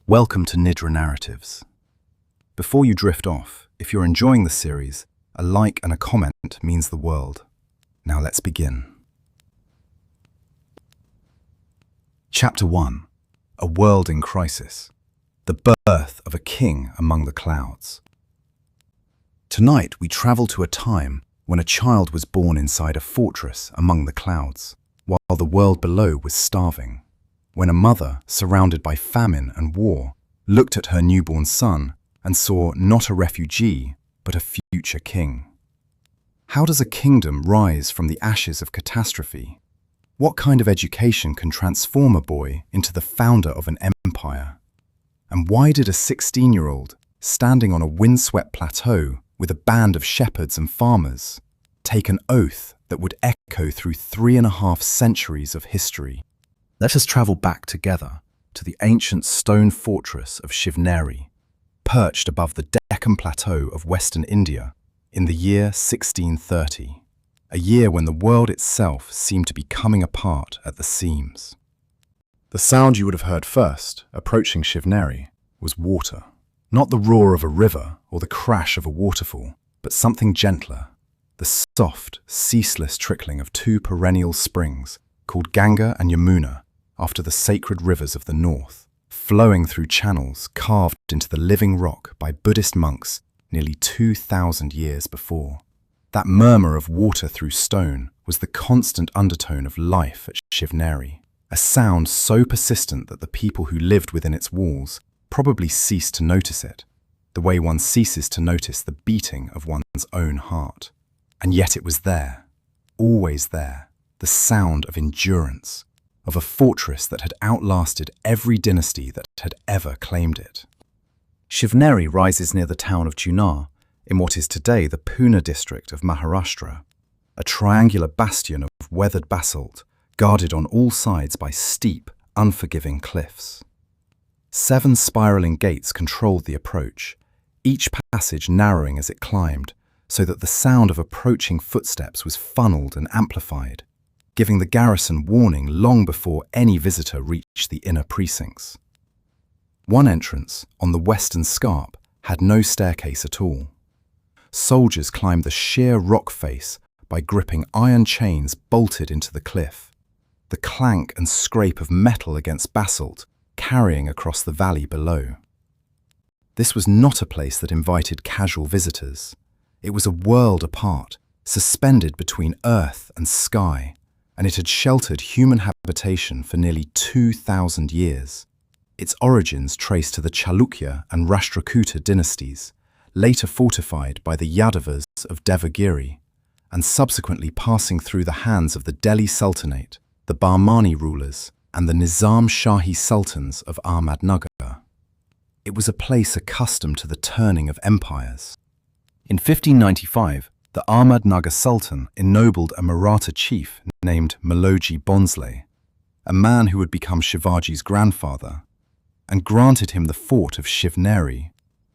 Welcome to Nidra Narratives. Before you drift off, if you're enjoying the series, a like and a comment means the world. Now let's begin. Chapter 1. A World in Crisis. The Birth of a King Among the Clouds. Tonight we travel to a time when a child was born inside a fortress among the clouds, while the world below was starving. When a mother, surrounded by famine and war, looked at her newborn son and saw not a refugee, but a future king. How does a kingdom rise from the ashes of catastrophe? What kind of education can transform a boy into the founder of an empire? And why did a 16-year-old, standing on a windswept plateau with a band of shepherds and farmers, take an oath that would echo through 3.5 centuries of history? Let us travel back together to the ancient stone fortress of Shivneri, perched above the Deccan plateau of Western India in the year 1630, a year when the world itself seemed to be coming apart at the seams. The sound you would have heard first, approaching Shivneri, was water. Not the roar of a river or the crash of a waterfall, but something gentler, the soft, ceaseless trickling of 2 perennial springs called Ganga and Yamuna, after the sacred rivers of the north, flowing through channels carved into the living rock by Buddhist monks nearly 2,000 years before. That murmur of water through stone was the constant undertone of life at Shivneri, a sound so persistent that the people who lived within its walls probably ceased to notice it, the way one ceases to notice the beating of one's own heart. And yet it was there, always there, the sound of endurance, of a fortress that had outlasted every dynasty that had ever claimed it. Shivneri rises near the town of Junar, in what is today the Pune district of Maharashtra, a triangular bastion of weathered basalt, guarded on all sides by steep, unforgiving cliffs. 7 spiraling gates controlled the approach, each passage narrowing as it climbed, so that the sound of approaching footsteps was funneled and amplified, giving the garrison warning long before any visitor reached the inner precincts. One entrance, on the western scarp, had no staircase at all. Soldiers climbed the sheer rock face by gripping iron chains bolted into the cliff, the clank and scrape of metal against basalt carrying across the valley below. This was not a place that invited casual visitors. It was a world apart, suspended between earth and sky, and it had sheltered human habitation for nearly 2,000 years. Its origins traced to the Chalukya and Rashtrakuta dynasties, later fortified by the Yadavas of Devagiri, and subsequently passing through the hands of the Delhi Sultanate, the Bahmani rulers, and the Nizam Shahi sultans of Ahmadnagar. It was a place accustomed to the turning of empires. In 1595, the Ahmadnagar Sultan ennobled a Maratha chief named Maloji Bonsle, a man who would become Shivaji's grandfather, and granted him the fort of Shivneri,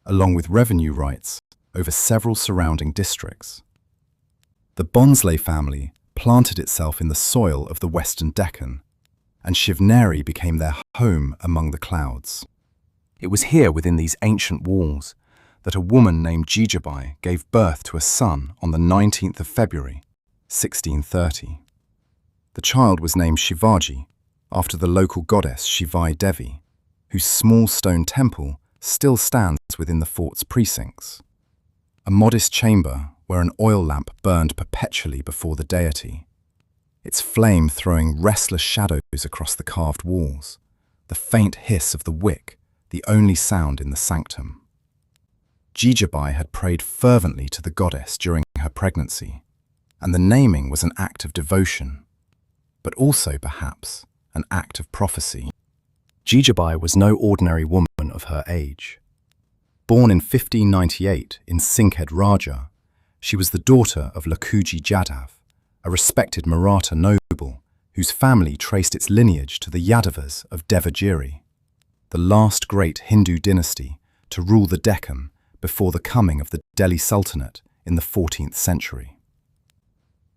along with revenue rights over several surrounding districts. The Bonsle family planted itself in the soil of the Western Deccan, and Shivneri became their home among the clouds. It was here within these ancient walls that a woman named Jijabai gave birth to a son on the 19th of February, 1630. The child was named Shivaji, after the local goddess Shivai Devi, whose small stone temple still stands within the fort's precincts. A modest chamber where an oil lamp burned perpetually before the deity, its flame throwing restless shadows across the carved walls, the faint hiss of the wick, the only sound in the sanctum. Jijabai had prayed fervently to the goddess during her pregnancy, and the naming was an act of devotion, but also, perhaps, an act of prophecy. Jijabai was no ordinary woman of her age. Born in 1598 in Sinkhed Raja, she was the daughter of Lakhuji Jadhav, a respected Maratha noble whose family traced its lineage to the Yadavas of Devagiri, the last great Hindu dynasty to rule the Deccan before the coming of the Delhi Sultanate in the 14th century.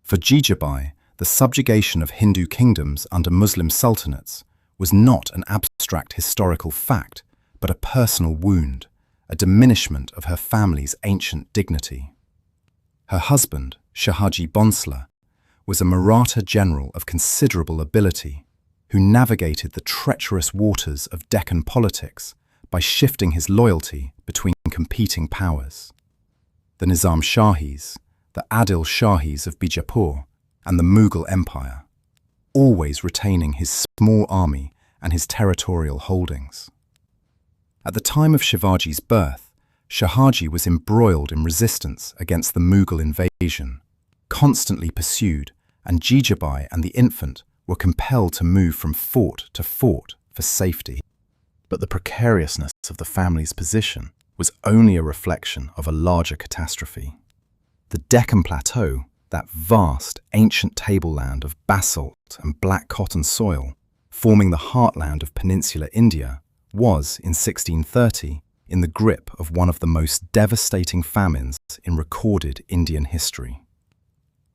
For Jijabai, the subjugation of Hindu kingdoms under Muslim sultanates was not an abstract historical fact, but a personal wound, a diminishment of her family's ancient dignity. Her husband, Shivaji Bhonsle, was a Maratha general of considerable ability who navigated the treacherous waters of Deccan politics by shifting his loyalty between competing powers. The Nizam Shahis, the Adil Shahis of Bijapur, and the Mughal Empire, always retaining his small army and his territorial holdings. At the time of Shivaji's birth, Shivaji was embroiled in resistance against the Mughal invasion, constantly pursued, and Jijabai and the infant were compelled to move from fort to fort for safety. But the precariousness of the family's position was only a reflection of a larger catastrophe. The Deccan plateau, that vast, ancient tableland of basalt and black cotton soil, forming the heartland of peninsular India, was, in 1630, in the grip of one of the most devastating famines in recorded Indian history.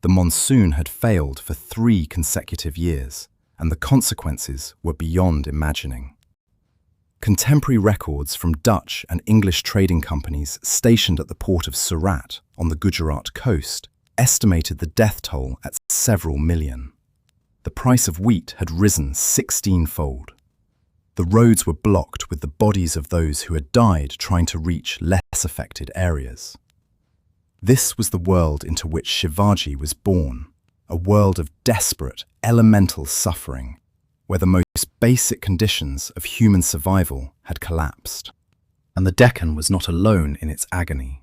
The monsoon had failed for 3 consecutive years, and the consequences were beyond imagining. Contemporary records from Dutch and English trading companies stationed at the port of Surat on the Gujarat coast estimated the death toll at several million. The price of wheat had risen 16-fold. The roads were blocked with the bodies of those who had died trying to reach less affected areas. This was the world into which Shivaji was born, a world of desperate, elemental suffering, where the most basic conditions of human survival had collapsed. And the Deccan was not alone in its agony.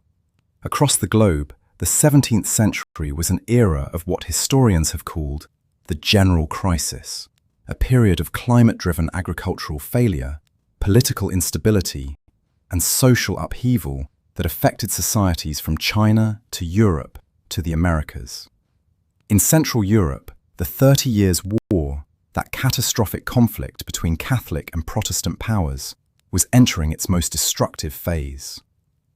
Across the globe, the 17th century was an era of what historians have called the general crisis, a period of climate-driven agricultural failure, political instability, and social upheaval that affected societies from China to Europe to the Americas. In Central Europe, the 30 Years' War, that catastrophic conflict between Catholic and Protestant powers, was entering its most destructive phase.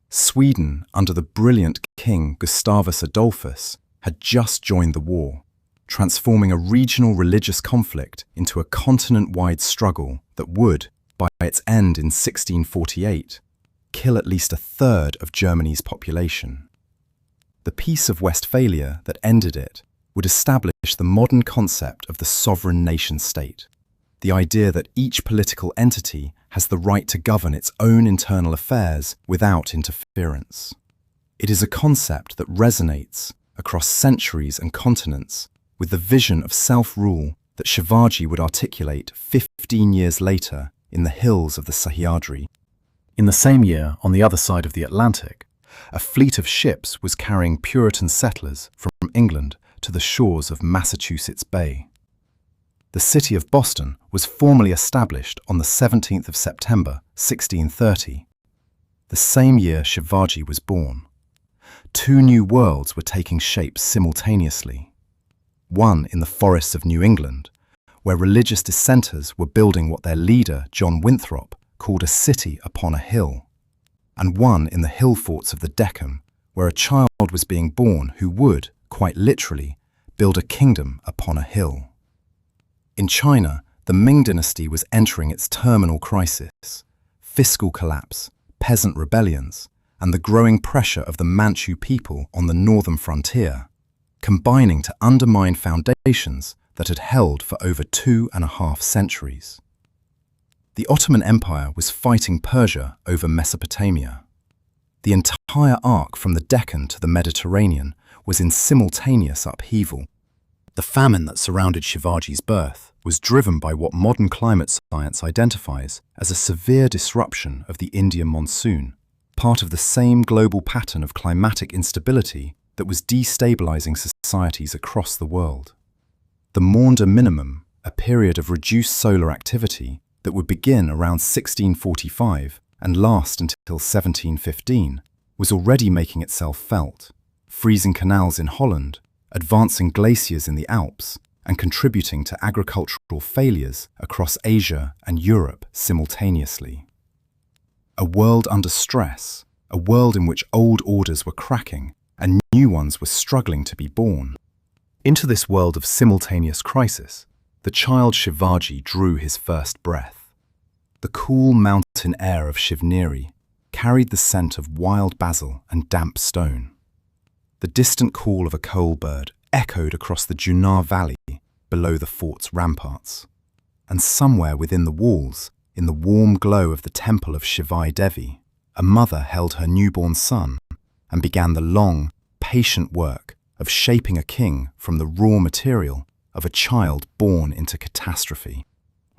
Sweden, under the brilliant King Gustavus Adolphus, had just joined the war, transforming a regional religious conflict into a continent-wide struggle that would, by its end in 1648, kill at least 1/3 of Germany's population. The Peace of Westphalia that ended it would establish the modern concept of the sovereign nation-state, the idea that each political entity has the right to govern its own internal affairs without interference. It is a concept that resonates across centuries and continents with the vision of self-rule that Shivaji would articulate 15 years later in the hills of the Sahyadri. In the same year, on the other side of the Atlantic, a fleet of ships was carrying Puritan settlers from England to the shores of Massachusetts Bay. The city of Boston was formally established on the 17th of September, 1630, the same year Shivaji was born. 2 new worlds were taking shape simultaneously. One in the forests of New England, where religious dissenters were building what their leader, John Winthrop, called a city upon a hill, and one in the hill forts of the Deccan, where a child was being born who would, quite literally, build a kingdom upon a hill. In China, the Ming dynasty was entering its terminal crisis, fiscal collapse, peasant rebellions, and the growing pressure of the Manchu people on the northern frontier, combining to undermine foundations that had held for over 2.5 centuries. The Ottoman Empire was fighting Persia over Mesopotamia. The entire arc from the Deccan to the Mediterranean was in simultaneous upheaval. The famine that surrounded Shivaji's birth was driven by what modern climate science identifies as a severe disruption of the Indian monsoon, part of the same global pattern of climatic instability that was destabilizing societies across the world. The Maunder Minimum, a period of reduced solar activity that would begin around 1645 and last until 1715, was already making itself felt, freezing canals in Holland, advancing glaciers in the Alps, and contributing to agricultural failures across Asia and Europe simultaneously. A world under stress, a world in which old orders were cracking and new ones were struggling to be born. Into this world of simultaneous crisis, the child Shivaji drew his first breath. The cool mountain air of Shivneri carried the scent of wild basil and damp stone. The distant call of a coal bird echoed across the Junar Valley below the fort's ramparts. And somewhere within the walls, in the warm glow of the temple of Shivaji Devi, a mother held her newborn son and began the long, patient work of shaping a king from the raw material of a child born into catastrophe.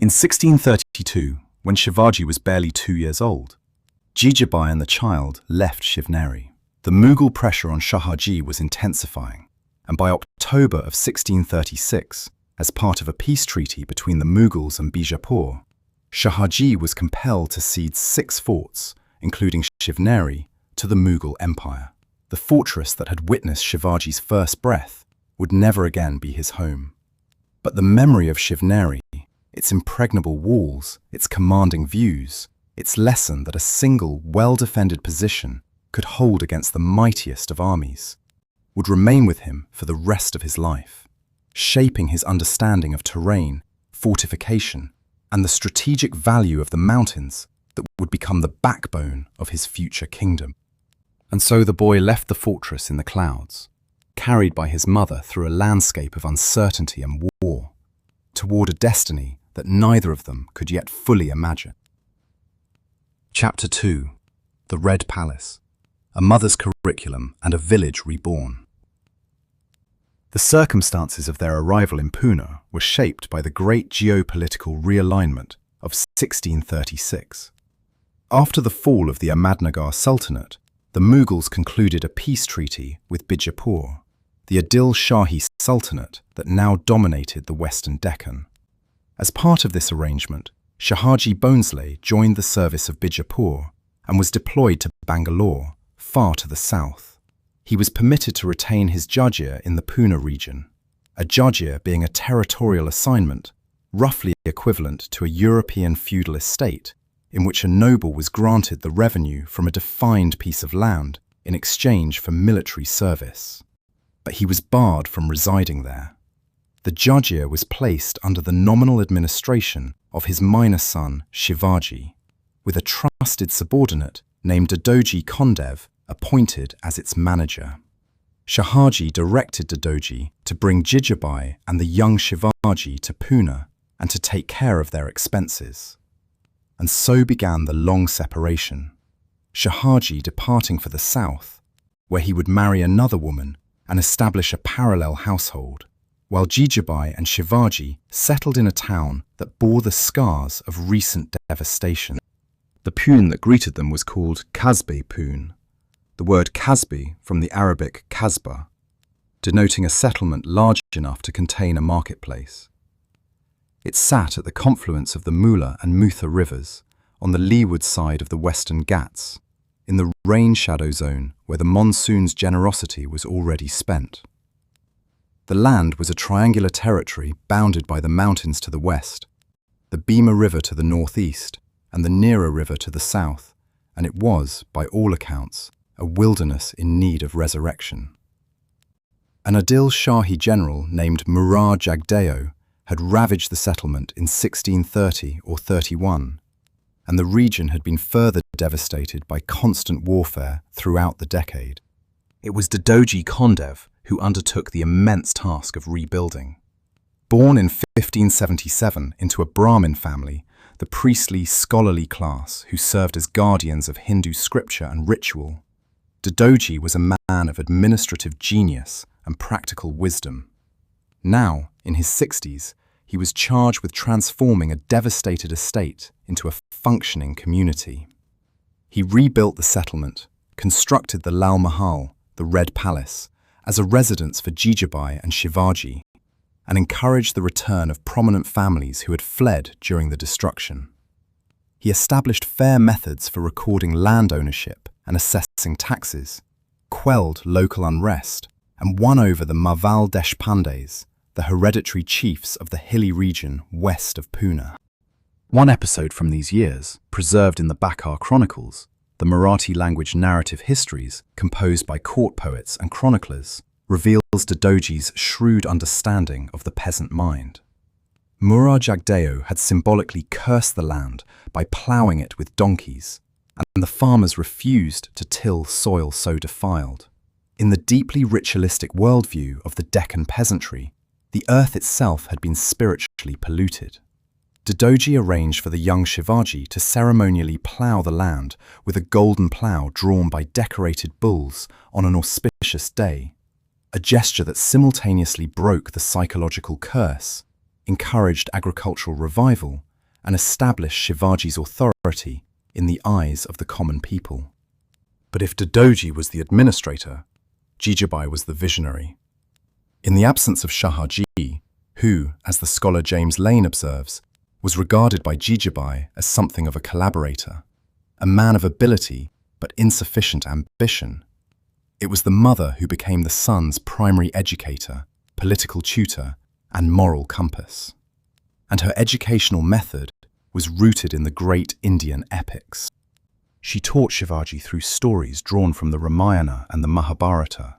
In 1632, when Shivaji was barely 2 years old, Jijabai and the child left Shivneri. The Mughal pressure on Shivaji was intensifying, and by October of 1636, as part of a peace treaty between the Mughals and Bijapur, Shivaji was compelled to cede 6 forts, including Shivneri, to the Mughal Empire. The fortress that had witnessed Shivaji's first breath would never again be his home. But the memory of Shivneri, its impregnable walls, its commanding views, its lesson that a single, well-defended position could hold against the mightiest of armies, would remain with him for the rest of his life, shaping his understanding of terrain, fortification, and the strategic value of the mountains that would become the backbone of his future kingdom. And so the boy left the fortress in the clouds, carried by his mother through a landscape of uncertainty and war, toward a destiny that neither of them could yet fully imagine. Chapter 2. The Red Palace. A mother's curriculum and a village reborn. The circumstances of their arrival in Pune were shaped by the great geopolitical realignment of 1636. After the fall of the Ahmadnagar Sultanate, the Mughals concluded a peace treaty with Bijapur, the Adil Shahi Sultanate that now dominated the western Deccan. As part of this arrangement, Shahaji Bhonsle joined the service of Bijapur and was deployed to Bangalore, far to the south. He was permitted to retain his jagir in the Pune region, a jagir being a territorial assignment, roughly equivalent to a European feudal estate, in which a noble was granted the revenue from a defined piece of land in exchange for military service. But he was barred from residing there. The jagir was placed under the nominal administration of his minor son Shivaji, with a trusted subordinate named Dadoji Kondev appointed as its manager. Shahaji directed Dadoji to bring Jijabai and the young Shivaji to Pune and to take care of their expenses. And so began the long separation, Shahaji departing for the south, where he would marry another woman and establish a parallel household, while Jijabai and Shivaji settled in a town that bore the scars of recent devastation. The Pune that greeted them was called Kasbi Pune, the word Kasbi from the Arabic Kasbah, denoting a settlement large enough to contain a marketplace. It sat at the confluence of the Mula and Mutha rivers, on the leeward side of the Western Ghats, in the rain shadow zone where the monsoon's generosity was already spent. The land was a triangular territory bounded by the mountains to the west, the Bhima River to the northeast, and the Nera River to the south, and it was, by all accounts, a wilderness in need of resurrection. An Adil Shahi general named Murad Jagdeo had ravaged the settlement in 1630 or 31, and the region had been further devastated by constant warfare throughout the decade. It was Dadoji Kondev who undertook the immense task of rebuilding. Born in 1577 into a Brahmin family, the priestly, scholarly class who served as guardians of Hindu scripture and ritual, Dadoji was a man of administrative genius and practical wisdom. Now, in his 60s, he was charged with transforming a devastated estate into a functioning community. He rebuilt the settlement, constructed the Lal Mahal, the Red Palace, as a residence for Jijabai and Shivaji, and encouraged the return of prominent families who had fled during the destruction. He established fair methods for recording land ownership and assessing taxes, quelled local unrest, and won over the Maval Deshpandes, the hereditary chiefs of the hilly region west of Pune. One episode from these years, preserved in the Bakar Chronicles, the Marathi-language narrative histories composed by court poets and chroniclers, reveals Dadoji's shrewd understanding of the peasant mind. Murad Jagdeo had symbolically cursed the land by ploughing it with donkeys, and the farmers refused to till soil so defiled. In the deeply ritualistic worldview of the Deccan peasantry, the earth itself had been spiritually polluted. Dadoji arranged for the young Shivaji to ceremonially plough the land with a golden plough drawn by decorated bulls on an auspicious day, a gesture that simultaneously broke the psychological curse, encouraged agricultural revival, and established Shivaji's authority in the eyes of the common people. But if Dadoji was the administrator, Jijabai was the visionary. In the absence of Shivaji, who, as the scholar James Lane observes, was regarded by Jijabai as something of a collaborator, a man of ability but insufficient ambition, it was the mother who became the son's primary educator, political tutor, and moral compass. And her educational method was rooted in the great Indian epics. She taught Shivaji through stories drawn from the Ramayana and the Mahabharata,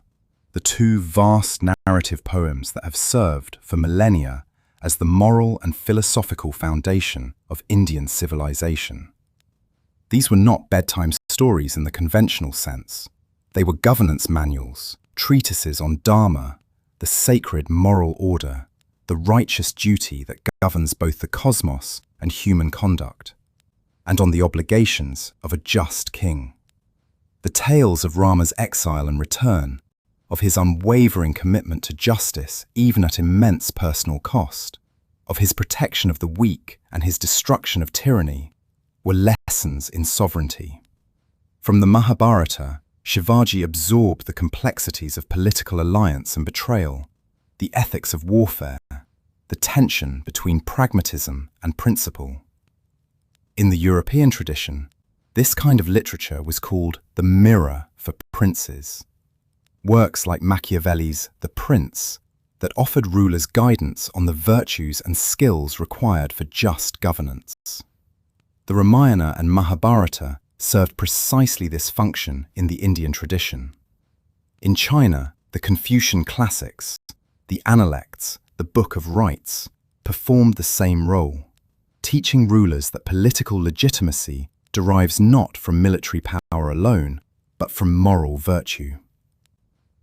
the two vast narrative poems that have served for millennia as the moral and philosophical foundation of Indian civilization. These were not bedtime stories in the conventional sense. They were governance manuals, treatises on dharma, the sacred moral order, the righteous duty that governs both the cosmos and human conduct, and on the obligations of a just king. The tales of Rama's exile and return, of his unwavering commitment to justice even at immense personal cost, of his protection of the weak and his destruction of tyranny, were lessons in sovereignty. From the Mahabharata, Shivaji absorbed the complexities of political alliance and betrayal, the ethics of warfare, the tension between pragmatism and principle. In the European tradition, this kind of literature was called the mirror for princes. Works like Machiavelli's The Prince that offered rulers guidance on the virtues and skills required for just governance. The Ramayana and Mahabharata served precisely this function in the Indian tradition. In China, the Confucian classics, the Analects, the Book of Rites, performed the same role, teaching rulers that political legitimacy derives not from military power alone, but from moral virtue.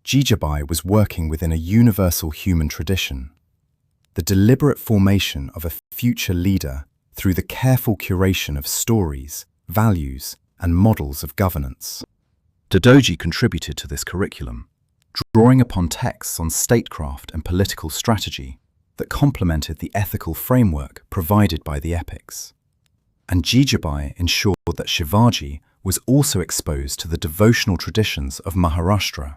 Jijabai was working within a universal human tradition, the deliberate formation of a future leader through the careful curation of stories, values, and models of governance. Dadoji contributed to this curriculum, drawing upon texts on statecraft and political strategy that complemented the ethical framework provided by the epics. And Jijabai ensured that Shivaji was also exposed to the devotional traditions of Maharashtra,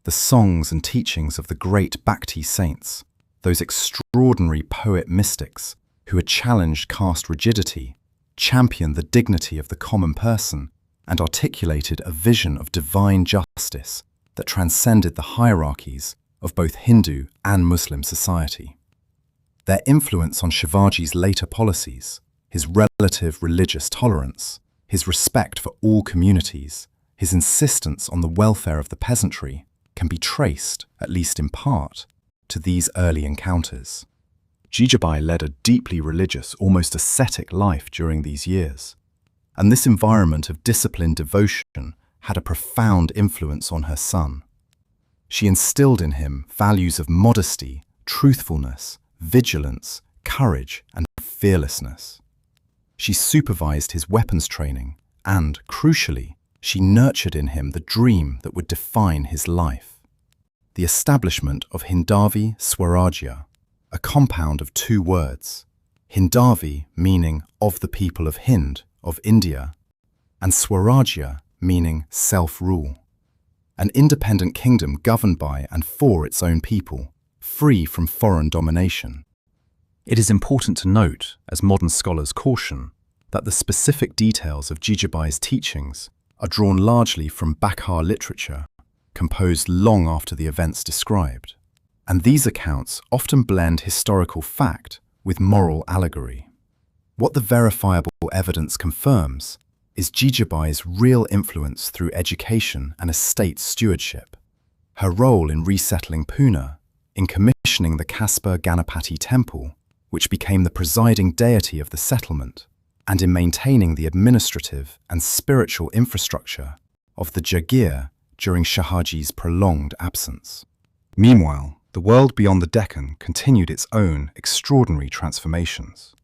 the songs and teachings of the great Bhakti saints, those extraordinary poet mystics who had challenged caste rigidity, championed the dignity of the common person, and articulated a vision of divine justice that transcended the hierarchies of both Hindu and Muslim society. Their influence on Shivaji's later policies, his relative religious tolerance, his respect for all communities, his insistence on the welfare of the peasantry, can be traced, at least in part, to these early encounters. Jijabai led a deeply religious, almost ascetic life during these years, and this environment of disciplined devotion had a profound influence on her son. She instilled in him values of modesty, truthfulness, vigilance, courage, and fearlessness. She supervised his weapons training and, crucially, she nurtured in him the dream that would define his life: the establishment of Hindavi Swarajya, a compound of two words, Hindavi meaning of the people of Hind, of India, and Swarajya meaning self-rule, an independent kingdom governed by and for its own people, free from foreign domination. It is important to note, as modern scholars caution, that the specific details of Jijabai's teachings are drawn largely from Bhakar literature, composed long after the events described, and these accounts often blend historical fact with moral allegory. What the verifiable evidence confirms is Jijabai's real influence through education and estate stewardship, her role in resettling Pune, in commissioning the Kasper Ganapati temple, which became the presiding deity of the settlement, and in maintaining the administrative and spiritual infrastructure of the Jagir during Shivaji's prolonged absence. Meanwhile, the world beyond the Deccan continued its own extraordinary transformations.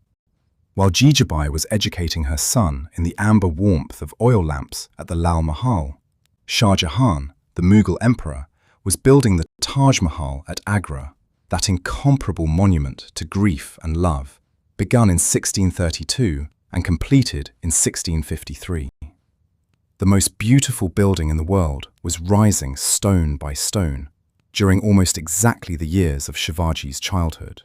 While Jijabai was educating her son in the amber warmth of oil lamps at the Lal Mahal, Shah Jahan, the Mughal emperor, was building the Taj Mahal at Agra, that incomparable monument to grief and love, begun in 1632 and completed in 1653. The most beautiful building in the world was rising stone by stone during almost exactly the years of Shivaji's childhood.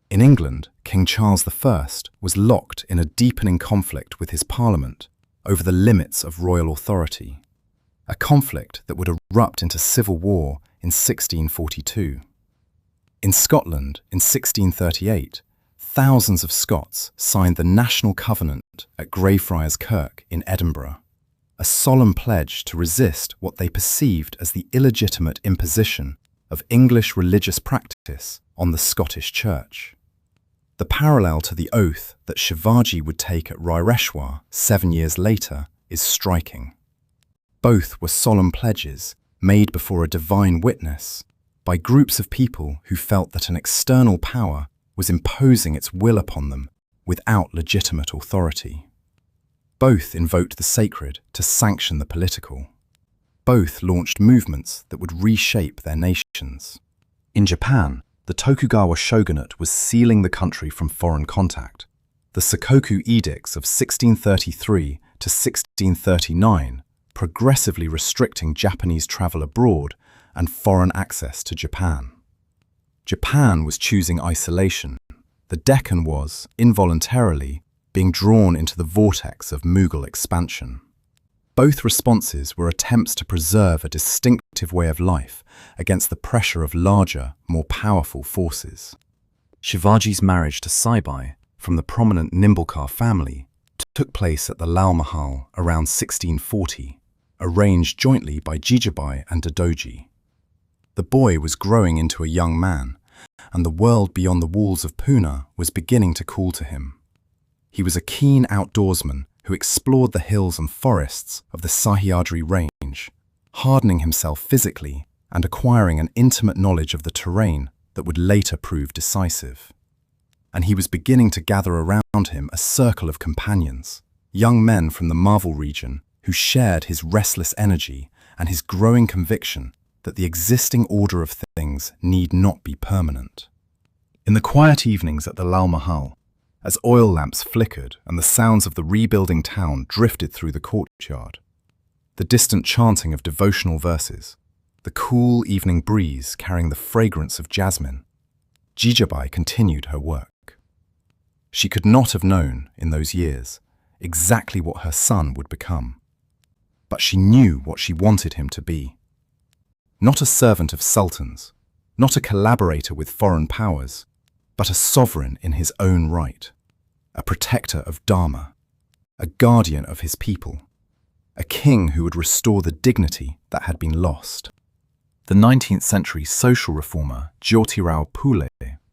In England, King Charles I was locked in a deepening conflict with his parliament over the limits of royal authority, a conflict that would erupt into civil war in 1642. In Scotland, in 1638, thousands of Scots signed the National Covenant at Greyfriars Kirk in Edinburgh, a solemn pledge to resist what they perceived as the illegitimate imposition of English religious practice on the Scottish Church. The parallel to the oath that Shivaji would take at Raireshwar 7 years later is striking. Both were solemn pledges made before a divine witness by groups of people who felt that an external power was imposing its will upon them without legitimate authority. Both invoked the sacred to sanction the political. Both launched movements that would reshape their nations. In Japan, the Tokugawa shogunate was sealing the country from foreign contact. The Sakoku edicts of 1633 to 1639 progressively restricting Japanese travel abroad and foreign access to Japan. Japan was choosing isolation. The Deccan was, involuntarily, being drawn into the vortex of Mughal expansion. Both responses were attempts to preserve a distinctive way of life against the pressure of larger, more powerful forces. Shivaji's marriage to Shivaji, from the prominent Nimbalkar family, took place at the Lal Mahal around 1640, arranged jointly by Jijabai and Dadoji. The boy was growing into a young man, and the world beyond the walls of Pune was beginning to call to him. He was a keen outdoorsman who explored the hills and forests of the Sahyadri range, hardening himself physically and acquiring an intimate knowledge of the terrain that would later prove decisive. And he was beginning to gather around him a circle of companions, young men from the Marvel region who shared his restless energy and his growing conviction that the existing order of things need not be permanent. In the quiet evenings at the Lal Mahal, as oil lamps flickered and the sounds of the rebuilding town drifted through the courtyard, the distant chanting of devotional verses, the cool evening breeze carrying the fragrance of jasmine, Jijabai continued her work. She could not have known, in those years, exactly what her son would become, but she knew what she wanted him to be. Not a servant of sultans, not a collaborator with foreign powers, but a sovereign in his own right, a protector of Dharma, a guardian of his people, a king who would restore the dignity that had been lost. The 19th century social reformer Jyotirao Phule,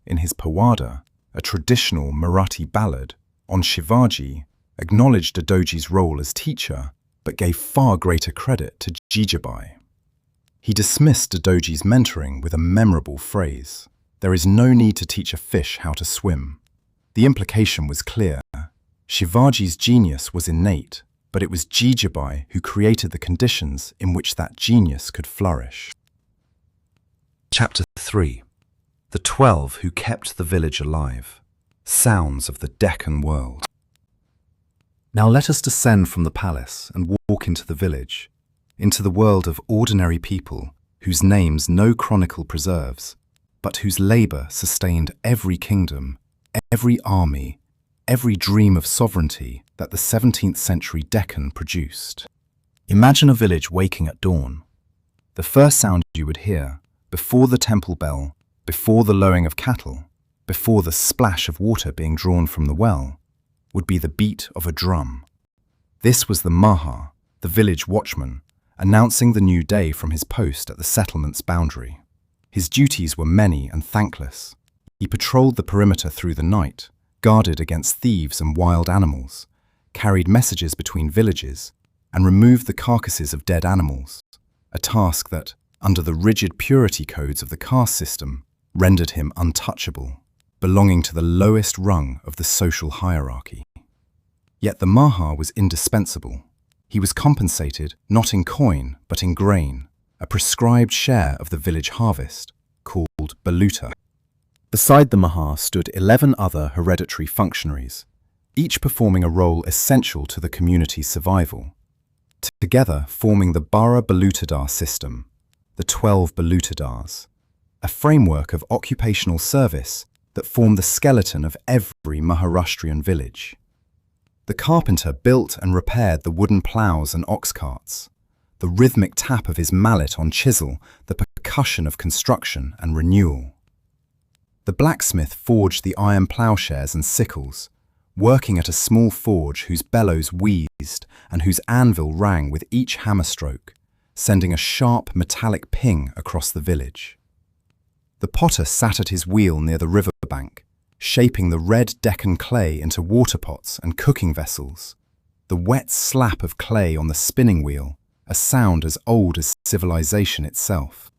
in his Pawada, a traditional Marathi ballad on Shivaji, acknowledged Dadoji's role as teacher, but gave far greater credit to Jijabai. He dismissed Dadoji's mentoring with a memorable phrase: "There is no need to teach a fish how to swim." The implication was clear. Shivaji's genius was innate, but it was Jijabai who created the conditions in which that genius could flourish. Chapter 3. The 12 Who Kept the Village Alive. Sounds of the Deccan World. Now let us descend from the palace and walk into the village, into the world of ordinary people whose names no chronicle preserves, but whose labour sustained every kingdom, every army, every dream of sovereignty that the 17th century Deccan produced. Imagine a village waking at dawn. The first sound you would hear, before the temple bell, before the lowing of cattle, before the splash of water being drawn from the well, would be the beat of a drum. This was the Maha, the village watchman, announcing the new day from his post at the settlement's boundary. His duties were many and thankless, He patrolled the perimeter through the night, guarded against thieves and wild animals, carried messages between villages, and removed the carcasses of dead animals, a task that, under the rigid purity codes of the caste system, rendered him untouchable, belonging to the lowest rung of the social hierarchy. Yet the Maha was indispensable. He was compensated not in coin but in grain, a prescribed share of the village harvest, called baluta. Beside the Maha stood 11 other hereditary functionaries, each performing a role essential to the community's survival, together forming the Bara Balutadar system, the 12 Balutadars, a framework of occupational service that formed the skeleton of every Maharashtrian village. The carpenter built and repaired the wooden ploughs and ox carts, the rhythmic tap of his mallet on chisel, the percussion of construction and renewal. The blacksmith forged the iron ploughshares and sickles, working at a small forge whose bellows wheezed and whose anvil rang with each hammer stroke, sending a sharp metallic ping across the village. The potter sat at his wheel near the riverbank, shaping the red Deccan clay into water pots and cooking vessels, the wet slap of clay on the spinning wheel, a sound as old as civilization itself.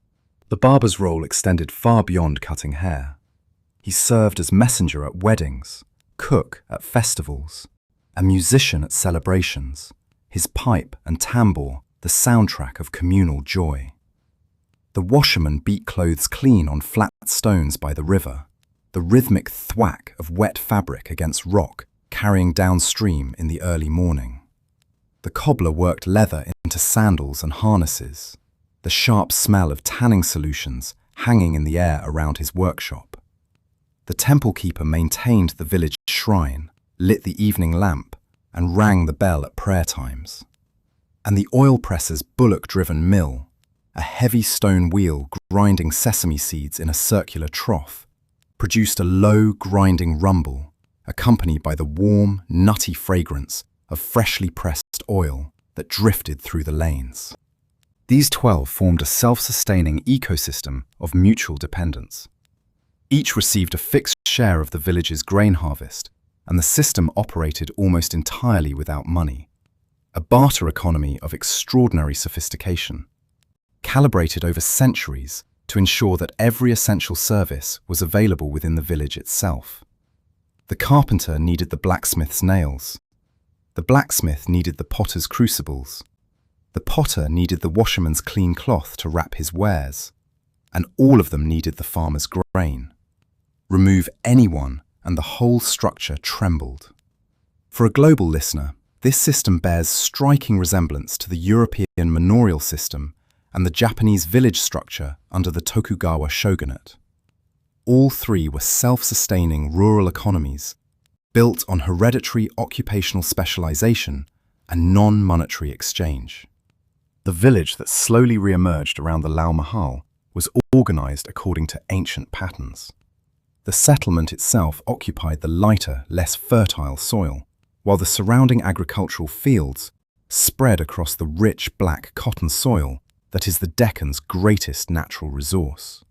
The barber's role extended far beyond cutting hair. He served as messenger at weddings, cook at festivals, a musician at celebrations, his pipe and tambour the soundtrack of communal joy. The washerman beat clothes clean on flat stones by the river, the rhythmic thwack of wet fabric against rock carrying downstream in the early morning. The cobbler worked leather into sandals and harnesses, the sharp smell of tanning solutions hanging in the air around his workshop. The temple keeper maintained the village shrine, lit the evening lamp, and rang the bell at prayer times. And the oil presser's bullock-driven mill, a heavy stone wheel grinding sesame seeds in a circular trough, produced a low, grinding rumble, accompanied by the warm, nutty fragrance of freshly pressed oil that drifted through the lanes. These 12 formed a self-sustaining ecosystem of mutual dependence. Each received a fixed share of the village's grain harvest, and the system operated almost entirely without money, a barter economy of extraordinary sophistication, calibrated over centuries to ensure that every essential service was available within the village itself. The carpenter needed the blacksmith's nails. The blacksmith needed the potter's crucibles. The potter needed the washerman's clean cloth to wrap his wares. And all of them needed the farmer's grain. Remove anyone, and the whole structure trembled. For a global listener, this system bears striking resemblance to the European manorial system and the Japanese village structure under the Tokugawa shogunate. All three were self-sustaining rural economies, built on hereditary occupational specialization and non-monetary exchange. The village that slowly re-emerged around the Lal Mahal was organized according to ancient patterns. The settlement itself occupied the lighter, less fertile soil, while the surrounding agricultural fields spread across the rich black cotton soil that is the Deccan's greatest natural resource.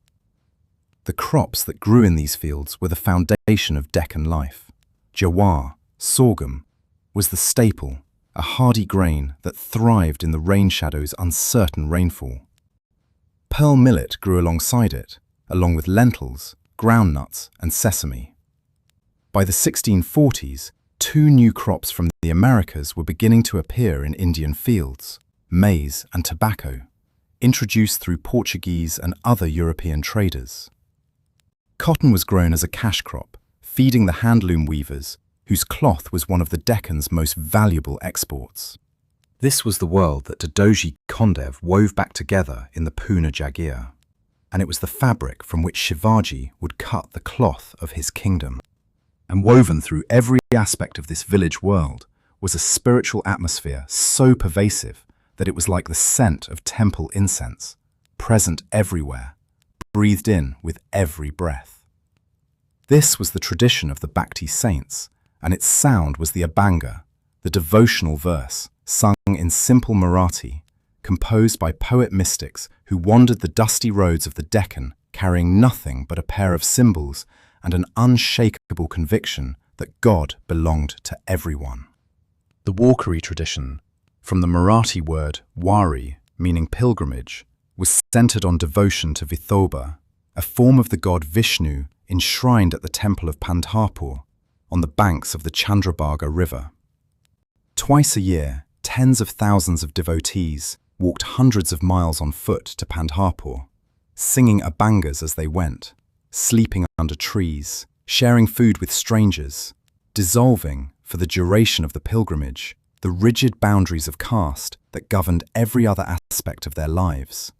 The crops that grew in these fields were the foundation of Deccan life. Jawar, sorghum, was the staple, a hardy grain that thrived in the rain shadow's uncertain rainfall. Pearl millet grew alongside it, along with lentils, groundnuts, and sesame. By the 1640s, two new crops from the Americas were beginning to appear in Indian fields: maize and tobacco, introduced through Portuguese and other European traders. Cotton was grown as a cash crop, feeding the handloom weavers, whose cloth was one of the Deccan's most valuable exports. This was the world that Dadoji Kondev wove back together in the Pune Jagir, and it was the fabric from which Shivaji would cut the cloth of his kingdom. And woven through every aspect of this village world was a spiritual atmosphere so pervasive that it was like the scent of temple incense, present everywhere, breathed in with every breath. This was the tradition of the Bhakti saints, and its sound was the Abhanga, the devotional verse, sung in simple Marathi, composed by poet mystics who wandered the dusty roads of the Deccan carrying nothing but a pair of cymbals and an unshakable conviction that God belonged to everyone. The Warkari tradition, from the Marathi word wari, meaning pilgrimage, was centered on devotion to Vithoba, a form of the god Vishnu enshrined at the temple of Pandharpur, on the banks of the Chandrabhaga River. Twice a year, tens of thousands of devotees walked hundreds of miles on foot to Pandharpur, singing abangas as they went, sleeping under trees, sharing food with strangers, dissolving, for the duration of the pilgrimage, the rigid boundaries of caste that governed every other aspect of their lives.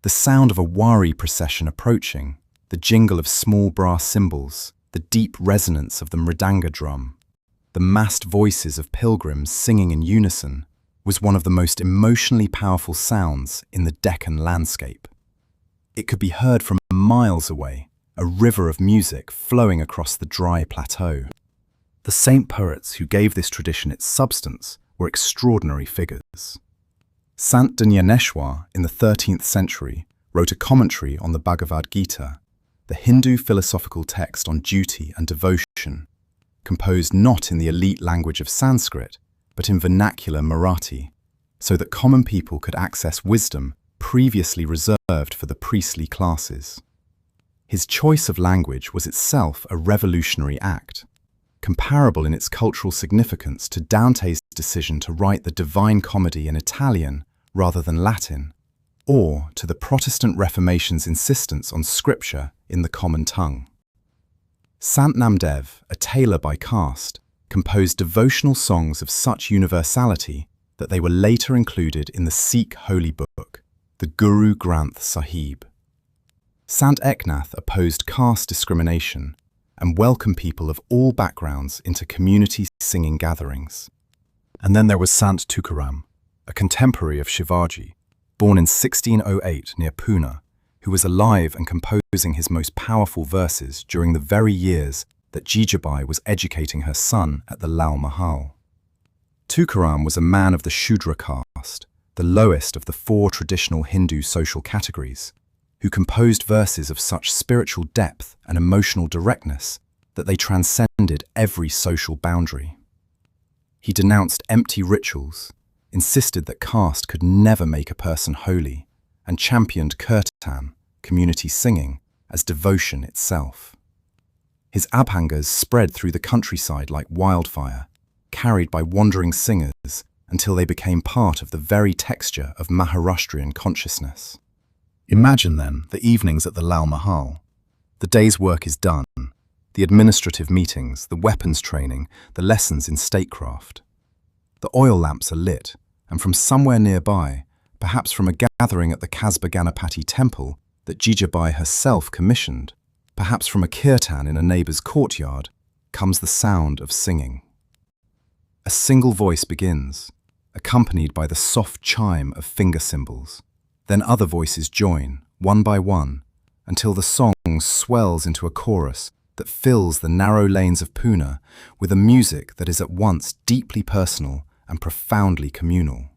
The sound of a wari procession approaching, the jingle of small brass cymbals, the deep resonance of the mridanga drum, the massed voices of pilgrims singing in unison, was one of the most emotionally powerful sounds in the Deccan landscape. It could be heard from miles away, a river of music flowing across the dry plateau. The saint poets who gave this tradition its substance were extraordinary figures. Sant Dnyaneshwar, in the 13th century, wrote a commentary on the Bhagavad Gita, the Hindu philosophical text on duty and devotion, composed not in the elite language of Sanskrit, but in vernacular Marathi, so that common people could access wisdom previously reserved for the priestly classes. His choice of language was itself a revolutionary act, comparable in its cultural significance to Dante's decision to write the Divine Comedy in Italian rather than Latin, or to the Protestant Reformation's insistence on scripture in the common tongue. Sant Namdev, a tailor by caste, composed devotional songs of such universality that they were later included in the Sikh holy book, the Guru Granth Sahib. Sant Eknath opposed caste discrimination and welcomed people of all backgrounds into community singing gatherings. And then there was Sant Tukaram, a contemporary of Shivaji, born in 1608 near Pune, who was alive and composing his most powerful verses during the very years that Jijabai was educating her son at the Lal Mahal. Tukaram was a man of the Shudra caste, the lowest of the 4 traditional Hindu social categories, who composed verses of such spiritual depth and emotional directness that they transcended every social boundary. He denounced empty rituals, insisted that caste could never make a person holy, and championed kirtan, community singing, as devotion itself. His abhangas spread through the countryside like wildfire, carried by wandering singers until they became part of the very texture of Maharashtrian consciousness. Imagine then the evenings at the Lal Mahal. The day's work is done, the administrative meetings, the weapons training, the lessons in statecraft. The oil lamps are lit, and from somewhere nearby, perhaps from a gathering at the Kasba Ganapati temple that Jijabai herself commissioned, perhaps from a kirtan in a neighbour's courtyard, comes the sound of singing. A single voice begins, accompanied by the soft chime of finger cymbals. Then other voices join, one by one, until the song swells into a chorus that fills the narrow lanes of Pune with a music that is at once deeply personal and profoundly communal.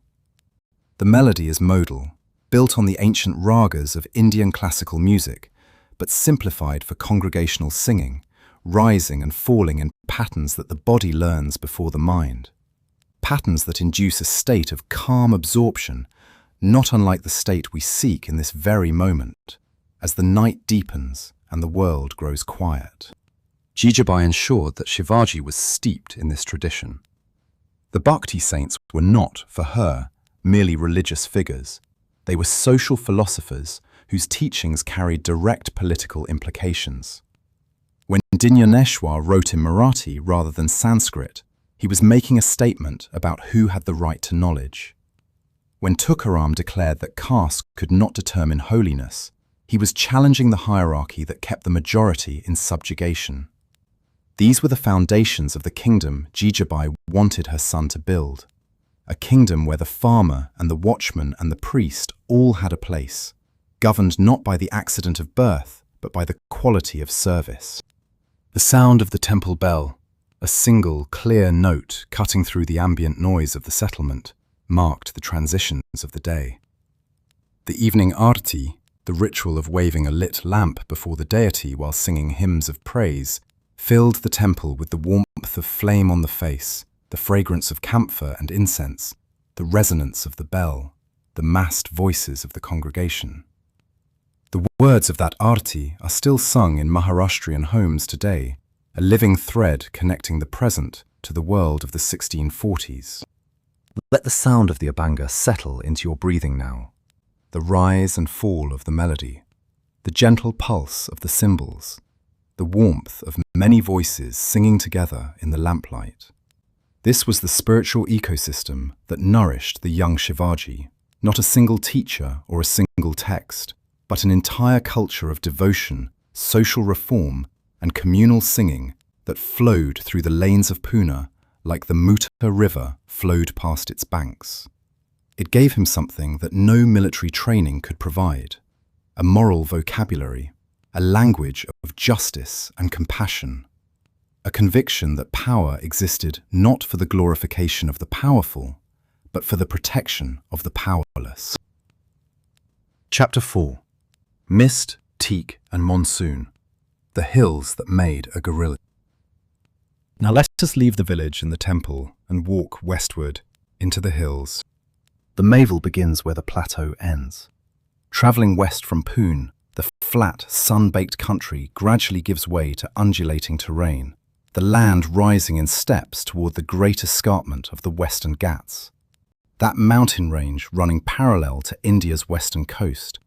The melody is modal, built on the ancient ragas of Indian classical music, but simplified for congregational singing, rising and falling in patterns that the body learns before the mind. Patterns that induce a state of calm absorption, not unlike the state we seek in this very moment, as the night deepens and the world grows quiet. Jijabai ensured that Shivaji was steeped in this tradition. The Bhakti saints were not, for her, merely religious figures. They were social philosophers whose teachings carried direct political implications. When Dnyaneshwar wrote in Marathi rather than Sanskrit, he was making a statement about who had the right to knowledge. When Tukaram declared that caste could not determine holiness, he was challenging the hierarchy that kept the majority in subjugation. These were the foundations of the kingdom Jijabai wanted her son to build, a kingdom where the farmer and the watchman and the priest all had a place, governed not by the accident of birth, but by the quality of service. The sound of the temple bell, a single, clear note cutting through the ambient noise of the settlement, marked the transitions of the day. The evening arti, The ritual of waving a lit lamp before the deity while singing hymns of praise filled the temple with the warmth of flame on the face, the fragrance of camphor and incense, the resonance of the bell, the massed voices of the congregation. The words of that arti are still sung in Maharashtrian homes today, a living thread connecting the present to the world of the 1640s. Let the sound of the abanga settle into your breathing now, the rise and fall of the melody, the gentle pulse of the cymbals, the warmth of many voices singing together in the lamplight. This was the spiritual ecosystem that nourished the young Shivaji, not a single teacher or a single text, but an entire culture of devotion, social reform, and communal singing that flowed through the lanes of Pune like the Muta River flowed past its banks. It gave him something that no military training could provide: a moral vocabulary, a language of justice and compassion, a conviction that power existed not for the glorification of the powerful, but for the protection of the powerless. Chapter 4. Mist, Teak and Monsoon, the hills that made a guerrilla. Now let us leave the village and the temple and walk westward into the hills. The Mayville begins where the plateau ends. Travelling west from Pune, the flat, sun-baked country gradually gives way to undulating terrain, the land rising in steps toward the great escarpment of the Western Ghats. That mountain range running parallel to India's western coast,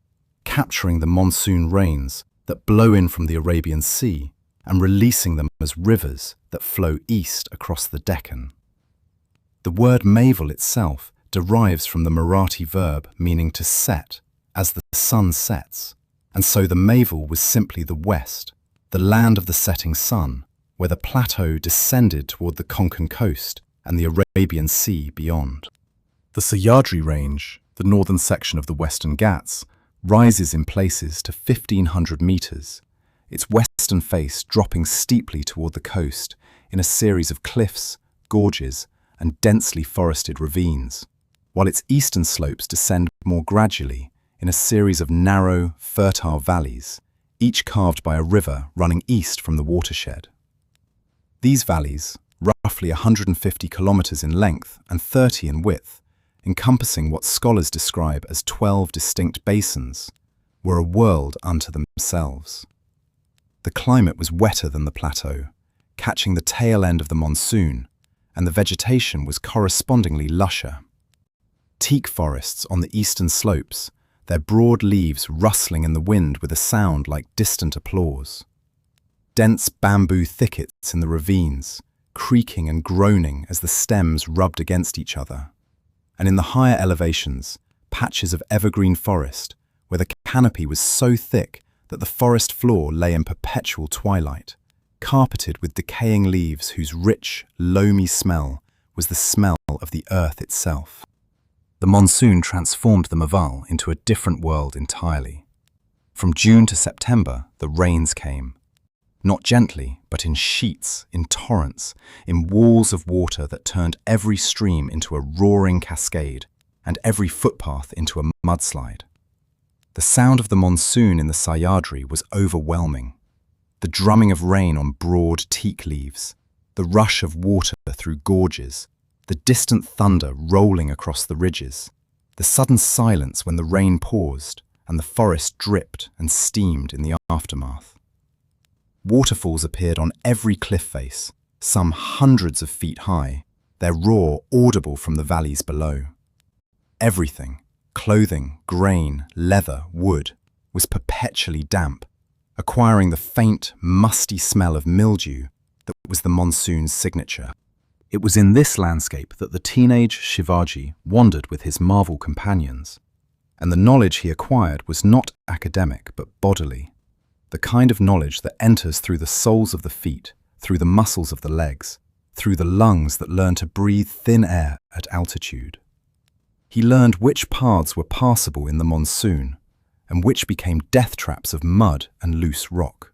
capturing the monsoon rains that blow in from the Arabian Sea and releasing them as rivers that flow east across the Deccan. The word Mayville itself derives from the Marathi verb meaning to set, as the sun sets, and so the Mayville was simply the west, the land of the setting sun, where the plateau descended toward the Konkan coast and the Arabian Sea beyond. The Sahyadri Range, the northern section of the Western Ghats, rises in places to 1,500 meters, its western face dropping steeply toward the coast in a series of cliffs, gorges, and densely forested ravines, while its eastern slopes descend more gradually in a series of narrow, fertile valleys, each carved by a river running east from the watershed. These valleys, roughly 150 kilometers in length and 30 in width, encompassing what scholars describe as 12 distinct basins, were a world unto themselves. The climate was wetter than the plateau, catching the tail end of the monsoon, and the vegetation was correspondingly lusher. Teak forests on the eastern slopes, their broad leaves rustling in the wind with a sound like distant applause. Dense bamboo thickets in the ravines, creaking and groaning as the stems rubbed against each other. And in the higher elevations, patches of evergreen forest, where the canopy was so thick that the forest floor lay in perpetual twilight, carpeted with decaying leaves whose rich, loamy smell was the smell of the earth itself. The monsoon transformed the Mayville into a different world entirely. From June to September, the rains came. Not gently, but in sheets, in torrents, in walls of water that turned every stream into a roaring cascade and every footpath into a mudslide. The sound of the monsoon in the Sahyadri was overwhelming. The drumming of rain on broad teak leaves, the rush of water through gorges, the distant thunder rolling across the ridges, the sudden silence when the rain paused and the forest dripped and steamed in the aftermath. Waterfalls appeared on every cliff face, some hundreds of feet high, their roar audible from the valleys below. Everything, clothing, grain, leather, wood, was perpetually damp, acquiring the faint, musty smell of mildew that was the monsoon's signature. It was in this landscape that the teenage Shivaji wandered with his Marvel companions, and the knowledge he acquired was not academic but bodily. The kind of knowledge that enters through the soles of the feet, through the muscles of the legs, through the lungs that learn to breathe thin air at altitude. He learned which paths were passable in the monsoon, and which became death traps of mud and loose rock.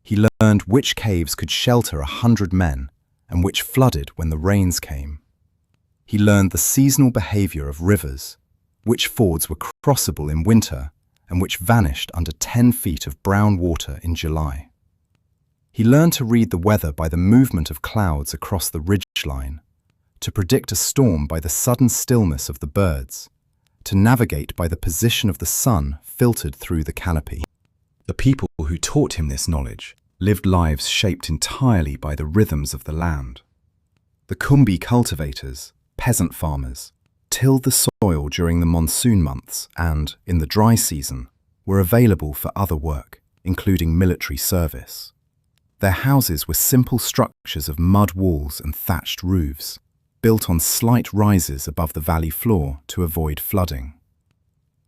He learned which caves could shelter 100 men, and which flooded when the rains came. He learned the seasonal behavior of rivers, which fords were crossable in winter, and which vanished under 10 feet of brown water in July. He learned to read the weather by the movement of clouds across the ridgeline, to predict a storm by the sudden stillness of the birds, to navigate by the position of the sun filtered through the canopy. The people who taught him this knowledge lived lives shaped entirely by the rhythms of the land. The Kumbi cultivators, peasant farmers, tilled the soil during the monsoon months and, in the dry season, were available for other work, including military service. Their houses were simple structures of mud walls and thatched roofs, built on slight rises above the valley floor to avoid flooding.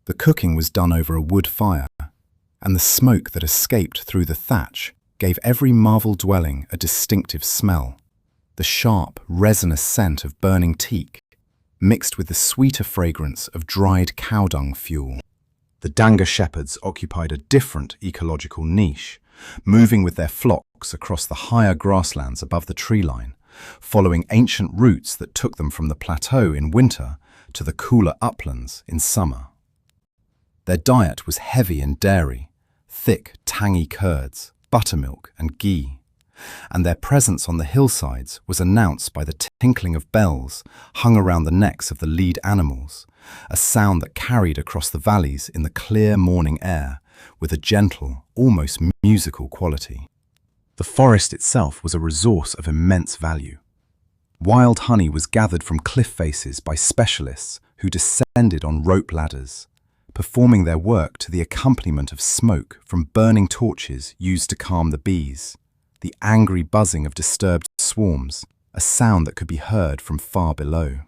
The cooking was done over a wood fire, and the smoke that escaped through the thatch gave every marvel dwelling a distinctive smell, the sharp, resinous scent of burning teak, mixed with the sweeter fragrance of dried cow dung fuel. The Danga shepherds occupied a different ecological niche, moving with their flocks across the higher grasslands above the tree line, following ancient routes that took them from the plateau in winter to the cooler uplands in summer. Their diet was heavy in dairy, thick, tangy curds, buttermilk and ghee, and their presence on the hillsides was announced by the tinkling of bells hung around the necks of the lead animals, a sound that carried across the valleys in the clear morning air with a gentle, almost musical quality. The forest itself was a resource of immense value. Wild honey was gathered from cliff faces by specialists who descended on rope ladders, performing their work to the accompaniment of smoke from burning torches used to calm the bees, the angry buzzing of disturbed swarms, a sound that could be heard from far below.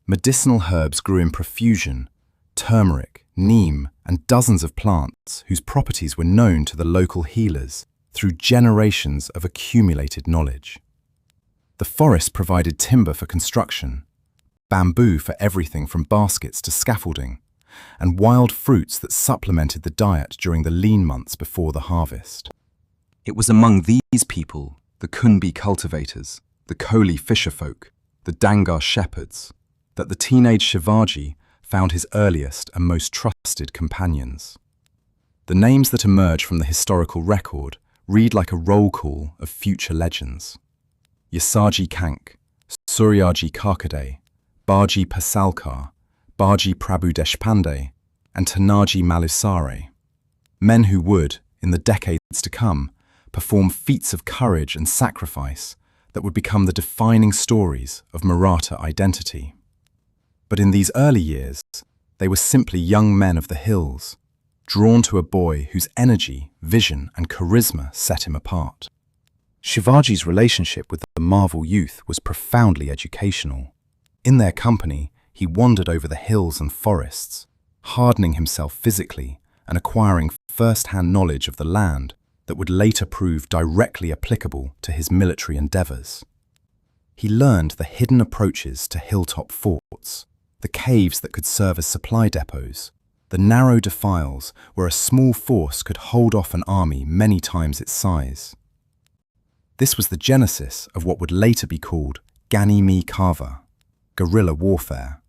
Medicinal herbs grew in profusion: turmeric, neem, and dozens of plants whose properties were known to the local healers through generations of accumulated knowledge. The forest provided timber for construction, bamboo for everything from baskets to scaffolding, and wild fruits that supplemented the diet during the lean months before the harvest. It was among these people, the Kunbi cultivators, the Koli fisherfolk, the Dangar shepherds, that the teenage Shivaji found his earliest and most trusted companions. The names that emerge from the historical record read like a roll call of future legends. Yasaji Kank, Suryaji Karkade, Baji Pasalkar, Baji Prabhu Deshpande, and Tanaji Malusare. Men who would, in the decades to come, perform feats of courage and sacrifice that would become the defining stories of Maratha identity. But in these early years, they were simply young men of the hills, drawn to a boy whose energy, vision, and charisma set him apart. Shivaji's relationship with the Marvel youth was profoundly educational. In their company, he wandered over the hills and forests, hardening himself physically and acquiring first-hand knowledge of the land that would later prove directly applicable to his military endeavors. He learned the hidden approaches to hilltop forts, the caves that could serve as supply depots, the narrow defiles where a small force could hold off an army many times its size. This was the genesis of what would later be called Ganimi Kava, guerrilla warfare,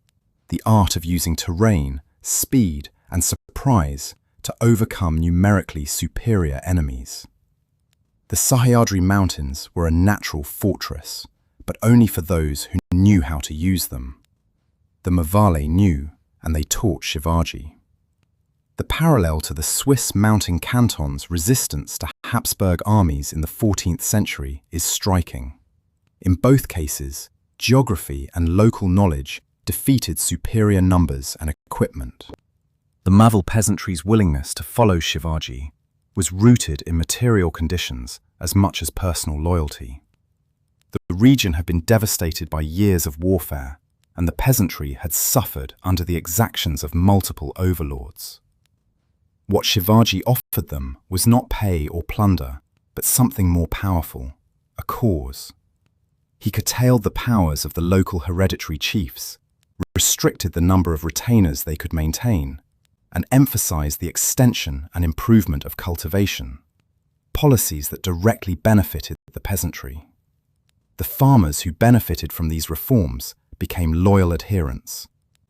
the art of using terrain, speed, and surprise to overcome numerically superior enemies. The Sahyadri Mountains were a natural fortress, but only for those who knew how to use them. The Mavale knew, and they taught Shivaji. The parallel to the Swiss mountain cantons' resistance to Habsburg armies in the 14th century is striking. In both cases, geography and local knowledge defeated superior numbers and equipment. The Maval peasantry's willingness to follow Shivaji was rooted in material conditions as much as personal loyalty. The region had been devastated by years of warfare, and the peasantry had suffered under the exactions of multiple overlords. What Shivaji offered them was not pay or plunder, but something more powerful, a cause. He curtailed the powers of the local hereditary chiefs, restricted the number of retainers they could maintain, and emphasized the extension and improvement of cultivation, policies that directly benefited the peasantry. The farmers who benefited from these reforms became loyal adherents,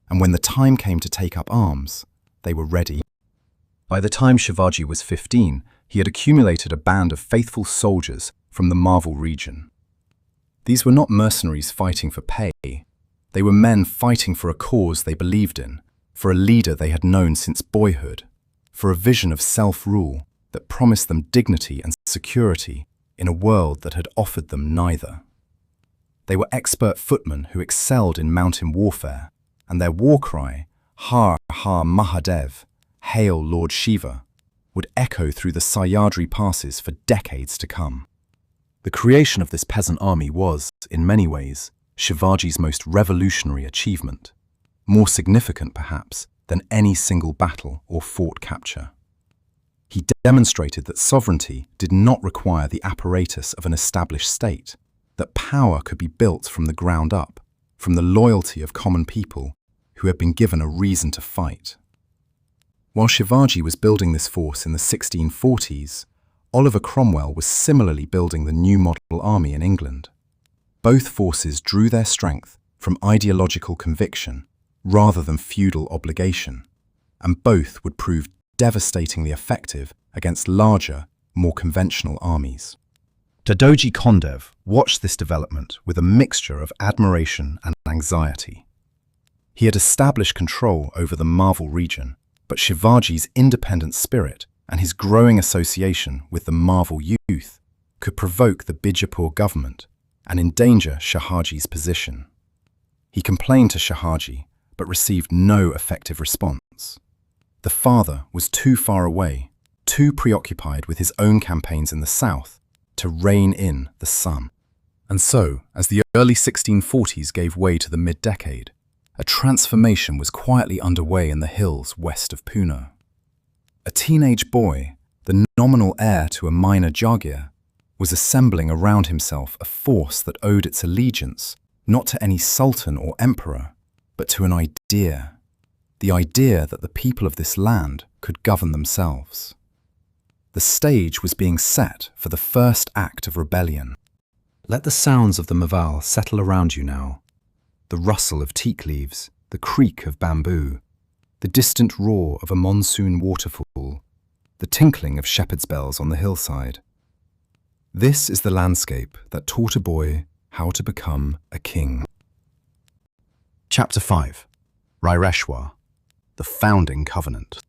and when the time came to take up arms, they were ready. By the time Shivaji was 15, he had accumulated a band of faithful soldiers from the Marvel region. These were not mercenaries fighting for pay. They were men fighting for a cause they believed in, for a leader they had known since boyhood, for a vision of self-rule that promised them dignity and security in a world that had offered them neither. They were expert footmen who excelled in mountain warfare, and their war cry, Har Har Mahadev, Hail Lord Shiva, would echo through the Sahyadri passes for decades to come. The creation of this peasant army was, in many ways, Shivaji's most revolutionary achievement, more significant perhaps than any single battle or fort capture. He demonstrated that sovereignty did not require the apparatus of an established state, that power could be built from the ground up, from the loyalty of common people who had been given a reason to fight. While Shivaji was building this force in the 1640s, Oliver Cromwell was similarly building the new model army in England. Both forces drew their strength from ideological conviction rather than feudal obligation, and both would prove devastatingly effective against larger, more conventional armies. Dadoji Kondev watched this development with a mixture of admiration and anxiety. He had established control over the Marvel region, but Shivaji's independent spirit and his growing association with the Marvel youth could provoke the Bijapur government and endanger Shahaji's position. He complained to Shivaji, but received no effective response. The father was too far away, too preoccupied with his own campaigns in the south to rein in the son. And so, as the early 1640s gave way to the mid-decade, a transformation was quietly underway in the hills west of Pune. A teenage boy, the nominal heir to a minor Jagir, was assembling around himself a force that owed its allegiance not to any sultan or emperor, but to an idea, the idea that the people of this land could govern themselves. The stage was being set for the first act of rebellion. Let the sounds of the Maval settle around you now. The rustle of teak leaves, the creak of bamboo, the distant roar of a monsoon waterfall, the tinkling of shepherd's bells on the hillside. This is the landscape that taught a boy how to become a king. Chapter 5. Raireshwar, the founding covenant.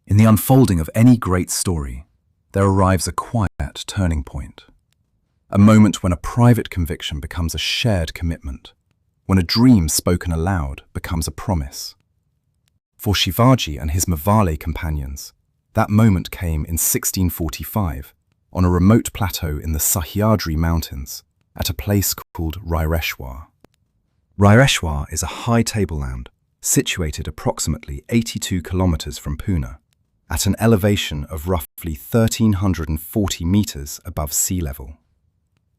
In the unfolding of any great story, there arrives a quiet turning point. A moment when a private conviction becomes a shared commitment, when a dream spoken aloud becomes a promise. For Shivaji and his Mavale companions, that moment came in 1645 on a remote plateau in the Sahyadri mountains at a place called Raireshwar. Raireshwar is a high tableland situated approximately 82 kilometers from Pune, at an elevation of roughly 1,340 meters above sea level.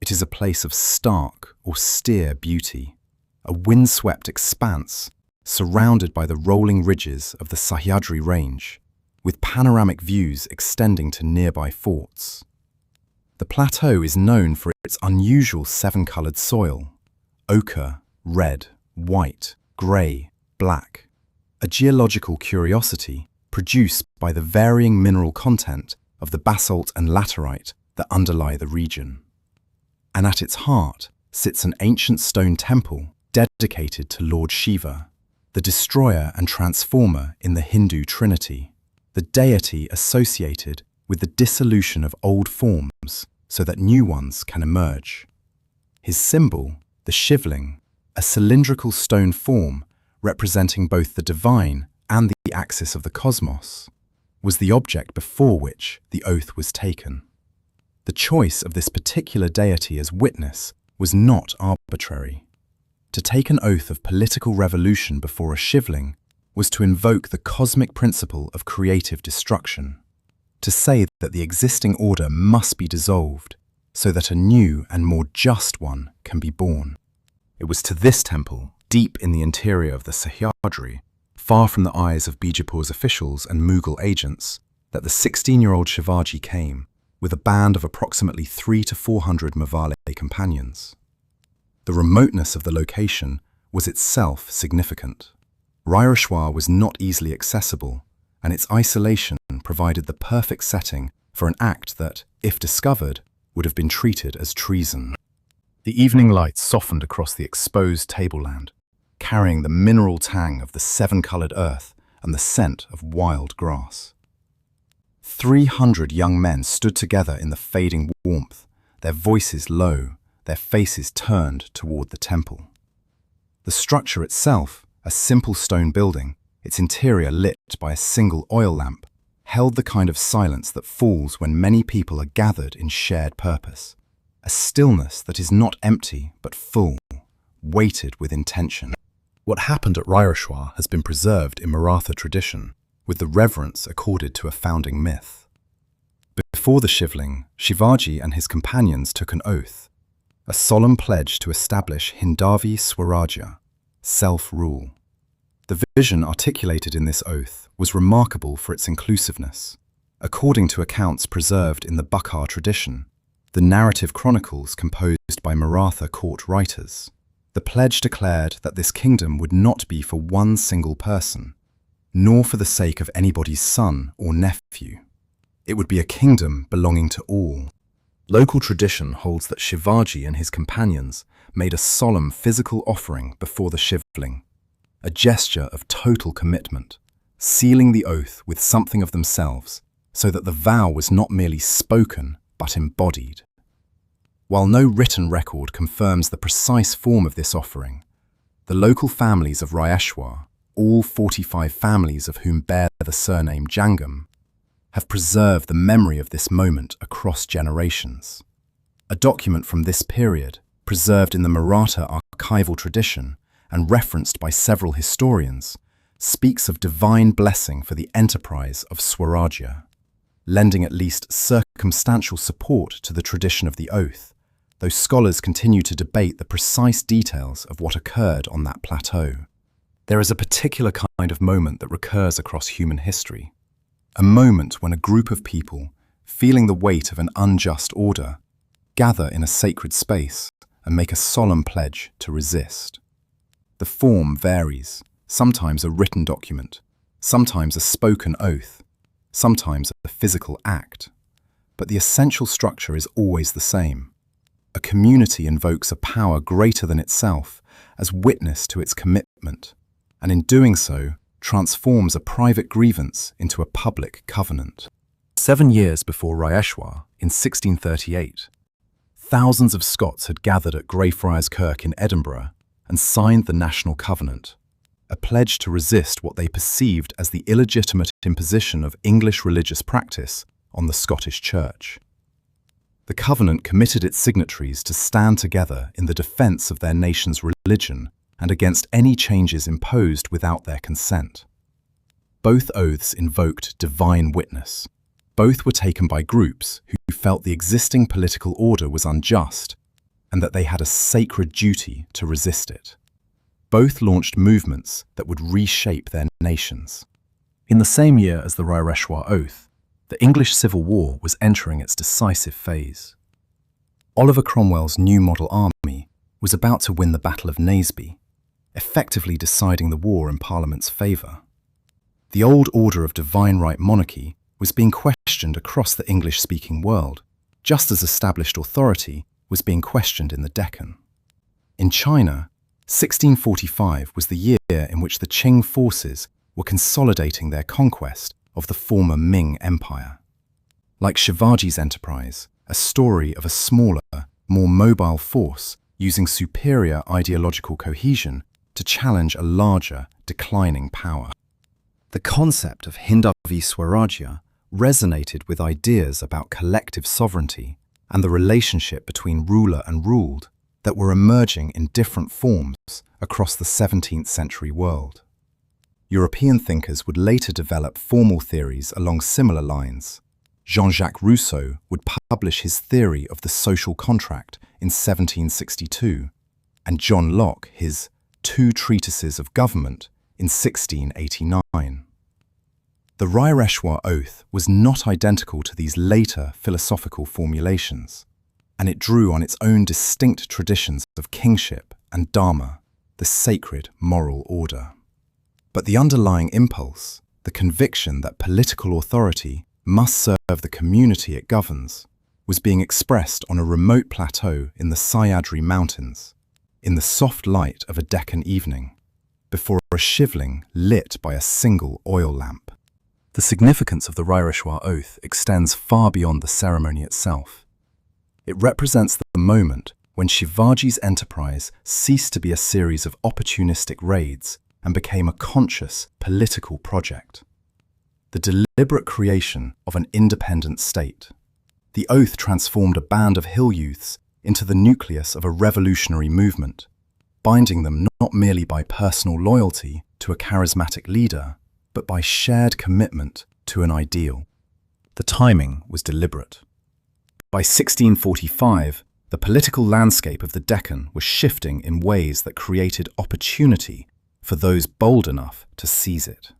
It is a place of stark, austere beauty, a windswept expanse surrounded by the rolling ridges of the Sahyadri range, with panoramic views extending to nearby forts. The plateau is known for its unusual seven-colored soil: ochre, red, white, grey, black, a geological curiosity produced by the varying mineral content of the basalt and laterite that underlie the region. And at its heart sits an ancient stone temple dedicated to Lord Shiva, the destroyer and transformer in the Hindu trinity, the deity associated with the dissolution of old forms so that new ones can emerge. His symbol, the shivling, a cylindrical stone form representing both the divine and the axis of the cosmos, was the object before which the oath was taken. The choice of this particular deity as witness was not arbitrary. To take an oath of political revolution before a shivling was to invoke the cosmic principle of creative destruction, to say that the existing order must be dissolved so that a new and more just one can be born. It was to this temple, deep in the interior of the Sahyadri, far from the eyes of Bijapur's officials and Mughal agents, that the 16-year-old Shivaji came with a band of approximately 300 to 400 Mavale companions. The remoteness of the location was itself significant. Raireshwar was not easily accessible, and its isolation provided the perfect setting for an act that, if discovered, would have been treated as treason. The evening light softened across the exposed tableland, carrying the mineral tang of the seven-coloured earth and the scent of wild grass. 300 young men stood together in the fading warmth, their voices low, their faces turned toward the temple. The structure itself, a simple stone building, its interior lit by a single oil lamp, held the kind of silence that falls when many people are gathered in shared purpose. A stillness that is not empty but full, weighted with intention. What happened at Raireshwar has been preserved in Maratha tradition, with the reverence accorded to a founding myth. Before the shivling, Shivaji and his companions took an oath, a solemn pledge to establish Hindutva Swarajya, self-rule. The vision articulated in this oath was remarkable for its inclusiveness. According to accounts preserved in the Bukhar tradition, the narrative chronicles composed by Maratha court writers, the pledge declared that this kingdom would not be for one single person, nor for the sake of anybody's son or nephew. It would be a kingdom belonging to all. Local tradition holds that Shivaji and his companions made a solemn physical offering before the shivling, a gesture of total commitment, sealing the oath with something of themselves so that the vow was not merely spoken but embodied. While no written record confirms the precise form of this offering, the local families of Raireshwar, all 45 families of whom bear the surname Jangam, have preserved the memory of this moment across generations. A document from this period, preserved in the Maratha archival tradition and referenced by several historians, speaks of divine blessing for the enterprise of Swarajya, lending at least circumstantial support to the tradition of the oath, though scholars continue to debate the precise details of what occurred on that plateau. There is a particular kind of moment that recurs across human history, a moment when a group of people, feeling the weight of an unjust order, gather in a sacred space and make a solemn pledge to resist. The form varies, sometimes a written document, sometimes a spoken oath, sometimes a physical act, but the essential structure is always the same. A community invokes a power greater than itself as witness to its commitment, and in doing so, transforms a private grievance into a public covenant. 7 years before Raireshwar, in 1638, thousands of Scots had gathered at Greyfriars Kirk in Edinburgh and signed the National Covenant, a pledge to resist what they perceived as the illegitimate imposition of English religious practice on the Scottish Church. The Covenant committed its signatories to stand together in the defence of their nation's religion and against any changes imposed without their consent. Both oaths invoked divine witness. Both were taken by groups who felt the existing political order was unjust and that they had a sacred duty to resist it. Both launched movements that would reshape their nations. In the same year as the Raireshwar Oath, the English Civil War was entering its decisive phase. Oliver Cromwell's new model army was about to win the Battle of Naseby, effectively deciding the war in Parliament's favour. The old order of divine right monarchy was being questioned across the English-speaking world, just as established authority was being questioned in the Deccan. In China, 1645 was the year in which the Qing forces were consolidating their conquest of the former Ming Empire. Like Shivaji's enterprise, a story of a smaller, more mobile force using superior ideological cohesion to challenge a larger, declining power. The concept of Hindutva Swarajya resonated with ideas about collective sovereignty and the relationship between ruler and ruled that were emerging in different forms across the 17th century world. European thinkers would later develop formal theories along similar lines. Jean-Jacques Rousseau would publish his theory of the social contract in 1762, and John Locke his Two Treatises of Government in 1689. The Raireshwar Oath was not identical to these later philosophical formulations, and it drew on its own distinct traditions of kingship and dharma, the sacred moral order. But the underlying impulse, the conviction that political authority must serve the community it governs, was being expressed on a remote plateau in the Sahyadri Mountains, in the soft light of a Deccan evening, before a shivling lit by a single oil lamp. The significance of the Raireshwar oath extends far beyond the ceremony itself. It represents the moment when Shivaji's enterprise ceased to be a series of opportunistic raids and became a conscious political project. The deliberate creation of an independent state. The oath transformed a band of hill youths into the nucleus of a revolutionary movement, binding them not merely by personal loyalty to a charismatic leader, but by shared commitment to an ideal. The timing was deliberate. By 1645, the political landscape of the Deccan was shifting in ways that created opportunity for those bold enough to seize it.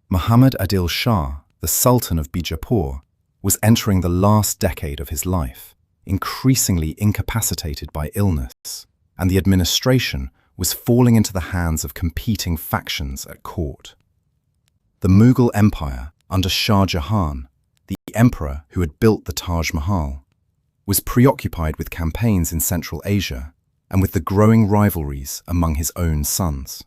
Muhammad Adil Shah, the Sultan of Bijapur, was entering the last decade of his life, increasingly incapacitated by illness, and the administration was falling into the hands of competing factions at court. The Mughal Empire, under Shah Jahan, the emperor who had built the Taj Mahal, was preoccupied with campaigns in Central Asia and with the growing rivalries among his own sons.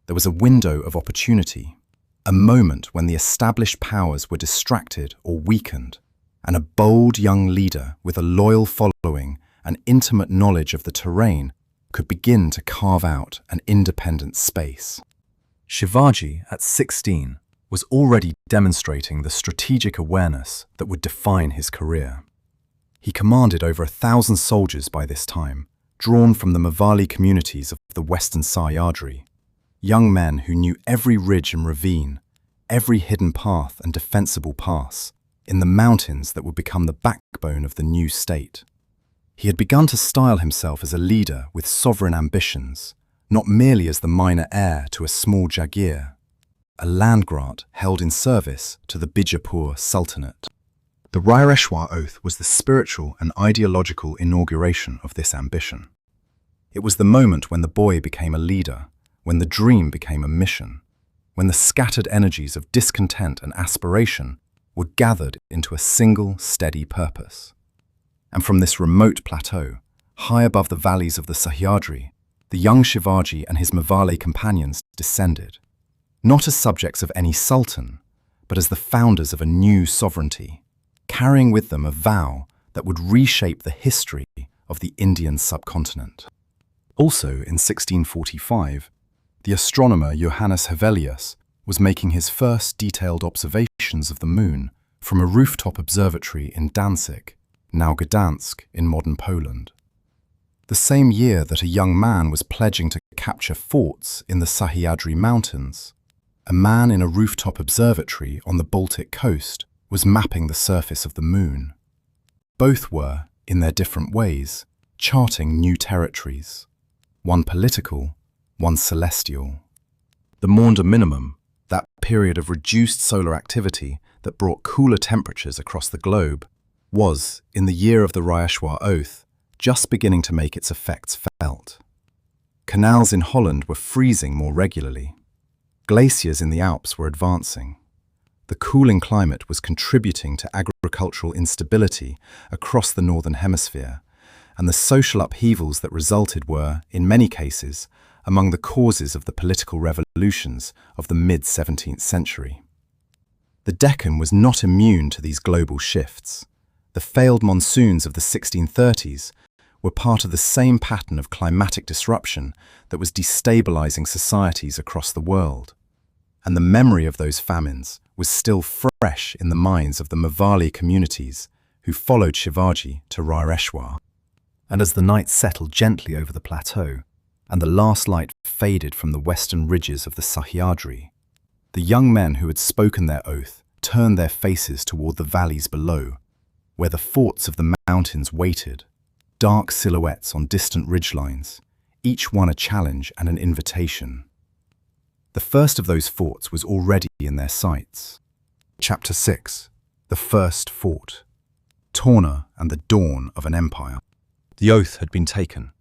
There was a window of opportunity, a moment when the established powers were distracted or weakened, and a bold young leader with a loyal following and intimate knowledge of the terrain could begin to carve out an independent space. Shivaji, at 16, was already demonstrating the strategic awareness that would define his career. He commanded over 1,000 soldiers by this time, drawn from the Mawali communities of the western Sahyadri, young men who knew every ridge and ravine, every hidden path and defensible pass, in the mountains that would become the backbone of the new state. He had begun to style himself as a leader with sovereign ambitions, not merely as the minor heir to a small jagir, a land grant held in service to the Bijapur Sultanate. The Raireshwar oath was the spiritual and ideological inauguration of this ambition. It was the moment when the boy became a leader, when the dream became a mission, when the scattered energies of discontent and aspiration were gathered into a single steady purpose. And from this remote plateau, high above the valleys of the Sahyadri, the young Shivaji and his Mawali companions descended, not as subjects of any sultan, but as the founders of a new sovereignty, carrying with them a vow that would reshape the history of the Indian subcontinent. Also in 1645, the astronomer Johannes Hevelius was making his first detailed observations of the moon from a rooftop observatory in Danzig, now Gdansk in modern Poland. The same year that a young man was pledging to capture forts in the Sahyadri Mountains, a man in a rooftop observatory on the Baltic coast was mapping the surface of the moon. Both were, in their different ways, charting new territories, one political, one celestial. The Maunder minimum, that period of reduced solar activity that brought cooler temperatures across the globe, was, in the year of the Raireshwar oath, just beginning to make its effects felt. Canals in Holland were freezing more regularly. Glaciers in the Alps were advancing. The cooling climate was contributing to agricultural instability across the Northern Hemisphere, and the social upheavals that resulted were, in many cases, among the causes of the political revolutions of the mid-17th century. The Deccan was not immune to these global shifts. The failed monsoons of the 1630s were part of the same pattern of climatic disruption that was destabilizing societies across the world. And the memory of those famines was still fresh in the minds of the Mawali communities who followed Shivaji to Raireshwar. And as the night settled gently over the plateau, and the last light faded from the western ridges of the Sahyadri, the young men who had spoken their oath turned their faces toward the valleys below, where the forts of the mountains waited, dark silhouettes on distant ridgelines, each one a challenge and an invitation. The first of those forts was already in their sights. Chapter 6. The First Fort. Torna and the Dawn of an Empire. The oath had been taken.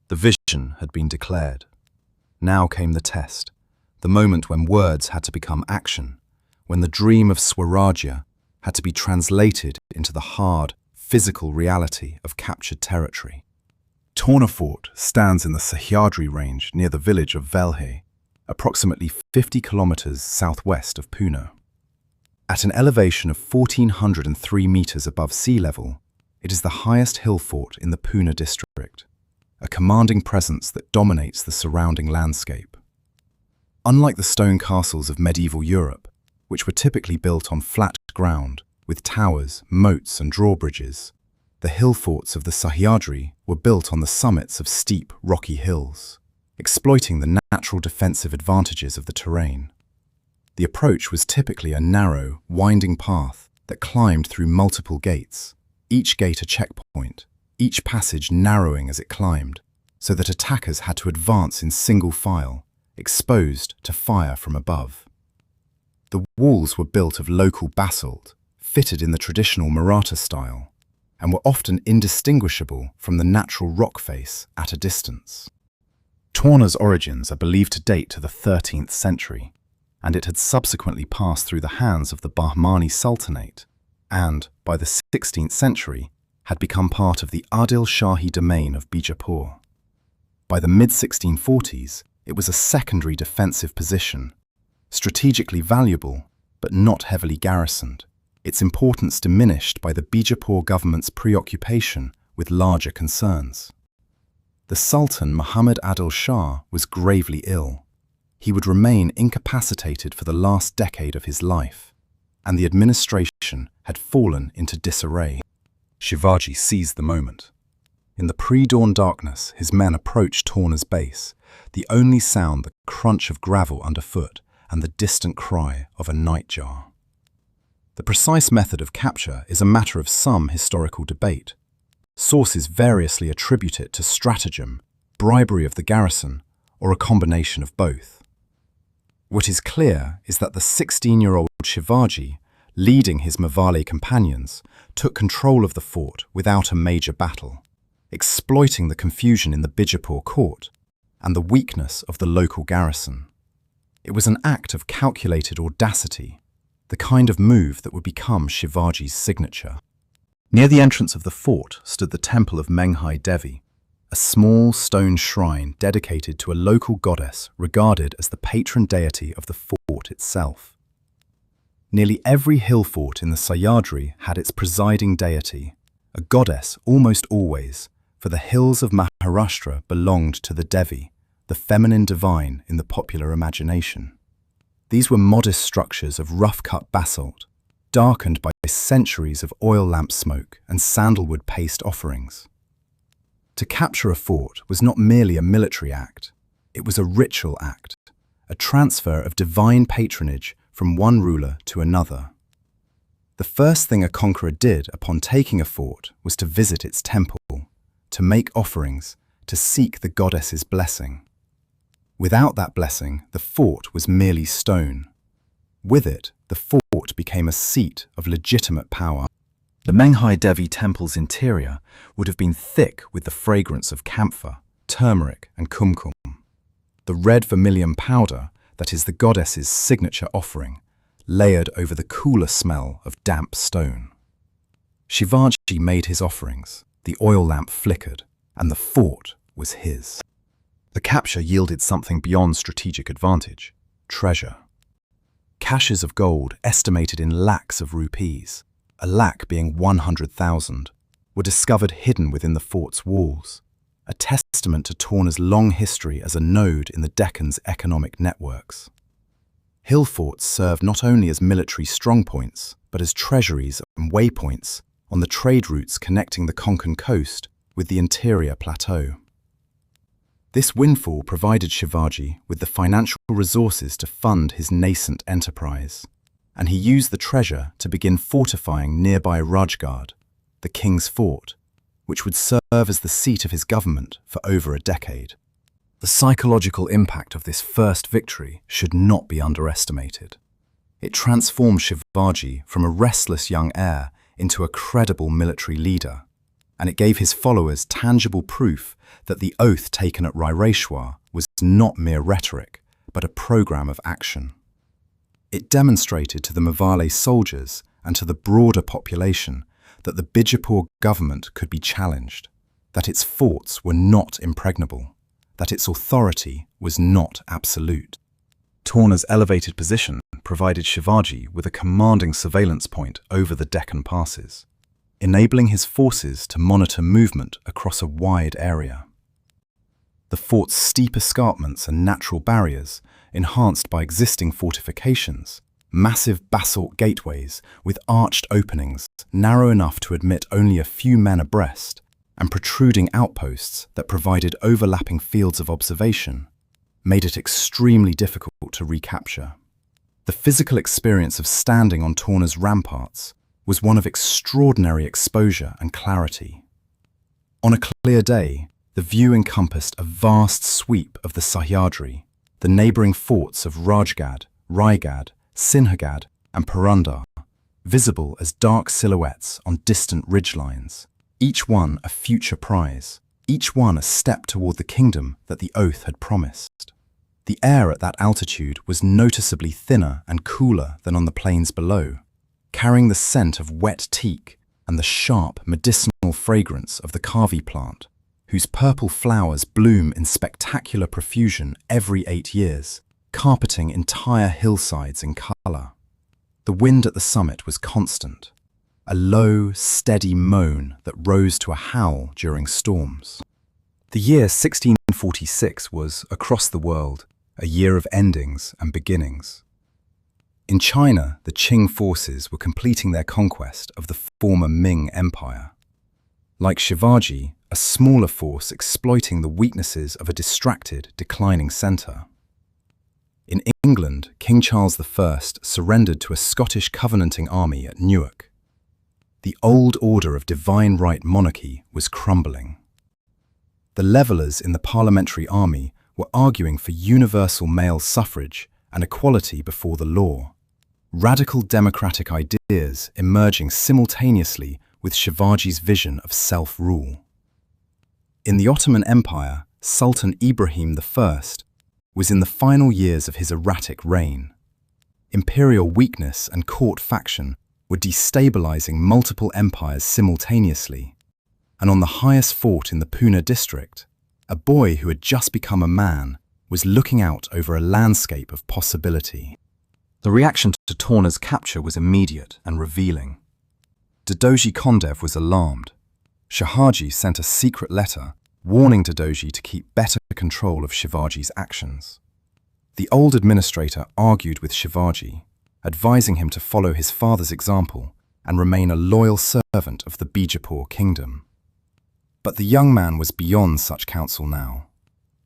The vision had been declared. Now came the test, the moment when words had to become action, when the dream of Swarajya had to be translated into the hard, physical reality of captured territory. Torna Fort stands in the Sahyadri range near the village of Velhe, approximately 50 kilometers southwest of Pune. At an elevation of 1,403 meters above sea level, it is the highest hill fort in the Pune district, a commanding presence that dominates the surrounding landscape. Unlike the stone castles of medieval Europe, which were typically built on flat ground, with towers, moats and drawbridges, the hill forts of the Sahyadri were built on the summits of steep, rocky hills, exploiting the natural defensive advantages of the terrain. The approach was typically a narrow, winding path that climbed through multiple gates, each gate a checkpoint, each passage narrowing as it climbed, so that attackers had to advance in single file, exposed to fire from above. The walls were built of local basalt, fitted in the traditional Maratha style, and were often indistinguishable from the natural rock face at a distance. Torna's origins are believed to date to the 13th century, and it had subsequently passed through the hands of the Bahmani Sultanate, and, by the 16th century, had become part of the Adil Shahi domain of Bijapur. By the mid-1640s, it was a secondary defensive position, strategically valuable but not heavily garrisoned, its importance diminished by the Bijapur government's preoccupation with larger concerns. The Sultan Muhammad Adil Shah was gravely ill. He would remain incapacitated for the last decade of his life, and the administration had fallen into disarray. Shivaji seized the moment. In the pre-dawn darkness, his men approached Torna's base, the only sound the crunch of gravel underfoot and the distant cry of a nightjar. The precise method of capture is a matter of some historical debate. Sources variously attribute it to stratagem, bribery of the garrison, or a combination of both. What is clear is that the 16-year-old Shivaji, leading his Mawali companions, took control of the fort without a major battle, exploiting the confusion in the Bijapur court and the weakness of the local garrison. It was an act of calculated audacity, the kind of move that would become Shivaji's signature. Near the entrance of the fort stood the temple of Menghai Devi, a small stone shrine dedicated to a local goddess regarded as the patron deity of the fort itself. Nearly every hill fort in the Sahyadri had its presiding deity, a goddess almost always, for the hills of Maharashtra belonged to the Devi, the feminine divine in the popular imagination. These were modest structures of rough-cut basalt, darkened by centuries of oil lamp smoke and sandalwood paste offerings. To capture a fort was not merely a military act, it was a ritual act, a transfer of divine patronage from one ruler to another. The first thing a conqueror did upon taking a fort was to visit its temple, to make offerings, to seek the goddess's blessing. Without that blessing, the fort was merely stone. With it, the fort became a seat of legitimate power. The Menghai Devi temple's interior would have been thick with the fragrance of camphor, turmeric and kumkum, the red vermilion powder that is the goddess's signature offering, layered over the cooler smell of damp stone. Shivaji made his offerings, the oil lamp flickered, and the fort was his. The capture yielded something beyond strategic advantage: treasure. Caches of gold estimated in lakhs of rupees, a lakh being 100,000, were discovered hidden within the fort's walls, a testament to Torna's long history as a node in the Deccan's economic networks. Hill forts served not only as military strongpoints, but as treasuries and waypoints on the trade routes connecting the Konkan coast with the interior plateau. This windfall provided Shivaji with the financial resources to fund his nascent enterprise, and he used the treasure to begin fortifying nearby Rajgarh, the king's fort, which would serve as the seat of his government for over a decade. The psychological impact of this first victory should not be underestimated. It transformed Shivaji from a restless young heir into a credible military leader, and it gave his followers tangible proof that the oath taken at Raireshwar was not mere rhetoric, but a program of action. It demonstrated to the Mavale soldiers and to the broader population that the Bijapur government could be challenged, that its forts were not impregnable, that its authority was not absolute. Torna's elevated position provided Shivaji with a commanding surveillance point over the Deccan passes, enabling his forces to monitor movement across a wide area. The fort's steep escarpments and natural barriers, enhanced by existing fortifications, massive basalt gateways with arched openings narrow enough to admit only a few men abreast, and protruding outposts that provided overlapping fields of observation, made it extremely difficult to recapture. The physical experience of standing on Torna's ramparts was one of extraordinary exposure and clarity. On a clear day, the view encompassed a vast sweep of the Sahyadri, the neighbouring forts of Rajgad, Raigad, Sinhagad and Purandar, visible as dark silhouettes on distant ridgelines, each one a future prize, each one a step toward the kingdom that the oath had promised. The air at that altitude was noticeably thinner and cooler than on the plains below, carrying the scent of wet teak and the sharp medicinal fragrance of the kavi plant, whose purple flowers bloom in spectacular profusion every 8 years, carpeting entire hillsides in colour. The wind at the summit was constant, a low, steady moan that rose to a howl during storms. The year 1646 was, across the world, a year of endings and beginnings. In China, the Qing forces were completing their conquest of the former Ming Empire. Like Shivaji, a smaller force exploiting the weaknesses of a distracted, declining centre. In England, King Charles I surrendered to a Scottish Covenanting army at Newark. The old order of divine right monarchy was crumbling. The levellers in the parliamentary army were arguing for universal male suffrage and equality before the law, radical democratic ideas emerging simultaneously with Shivaji's vision of self-rule. In the Ottoman Empire, Sultan Ibrahim I was in the final years of his erratic reign. Imperial weakness and court faction were destabilizing multiple empires simultaneously, and on the highest fort in the Pune district, a boy who had just become a man was looking out over a landscape of possibility. The reaction to Torna's capture was immediate and revealing. Dadoji Kondev was alarmed. Shivaji sent a secret letter warning Dadoji to keep better control of Shivaji's actions. The old administrator argued with Shivaji, advising him to follow his father's example and remain a loyal servant of the Bijapur kingdom. But the young man was beyond such counsel now.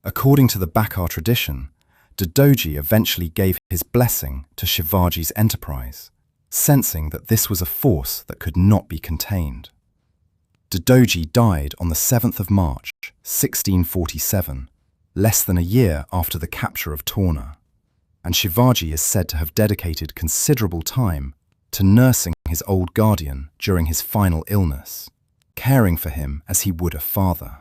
According to the Bakar tradition, Dadoji eventually gave his blessing to Shivaji's enterprise, sensing that this was a force that could not be contained. Dadoji died on the 7th of March, 1647, less than a year after the capture of Torna, and Shivaji is said to have dedicated considerable time to nursing his old guardian during his final illness, caring for him as he would a father.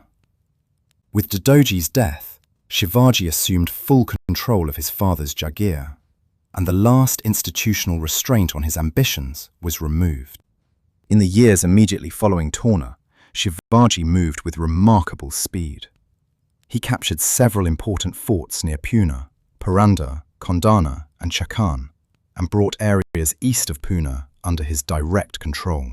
With Dadoji's death, Shivaji assumed full control of his father's Jagir, and the last institutional restraint on his ambitions was removed. In the years immediately following Torna, Shivaji moved with remarkable speed. He captured several important forts near Pune, Purandar, Kondana and Chakan, and brought areas east of Pune under his direct control.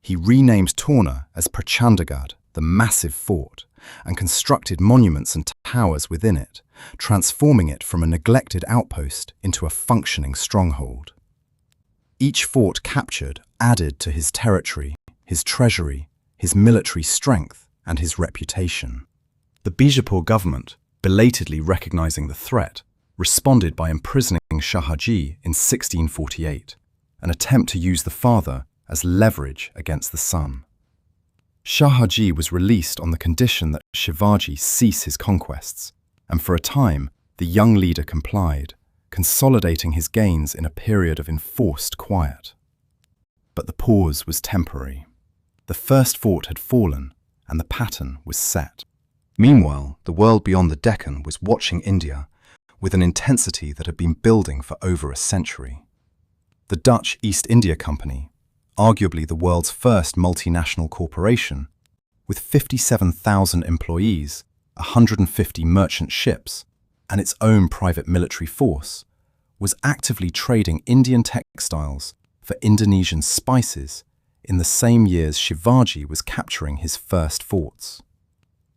He renamed Torna as Prachandagad, the massive fort, and constructed monuments and towers within it, transforming it from a neglected outpost into a functioning stronghold. Each fort captured added to his territory, his treasury, his military strength, and his reputation. The Bijapur government, belatedly recognizing the threat, responded by imprisoning Shivaji in 1648, an attempt to use the father as leverage against the son. Shivaji was released on the condition that Shivaji cease his conquests, and for a time the young leader complied, consolidating his gains in a period of enforced quiet. But the pause was temporary. The first fort had fallen, and the pattern was set. Meanwhile, the world beyond the Deccan was watching India with an intensity that had been building for over a century. The Dutch East India Company, arguably the world's first multinational corporation, with 57,000 employees, 150 merchant ships, and its own private military force, was actively trading Indian textiles for Indonesian spices in the same years Shivaji was capturing his first forts.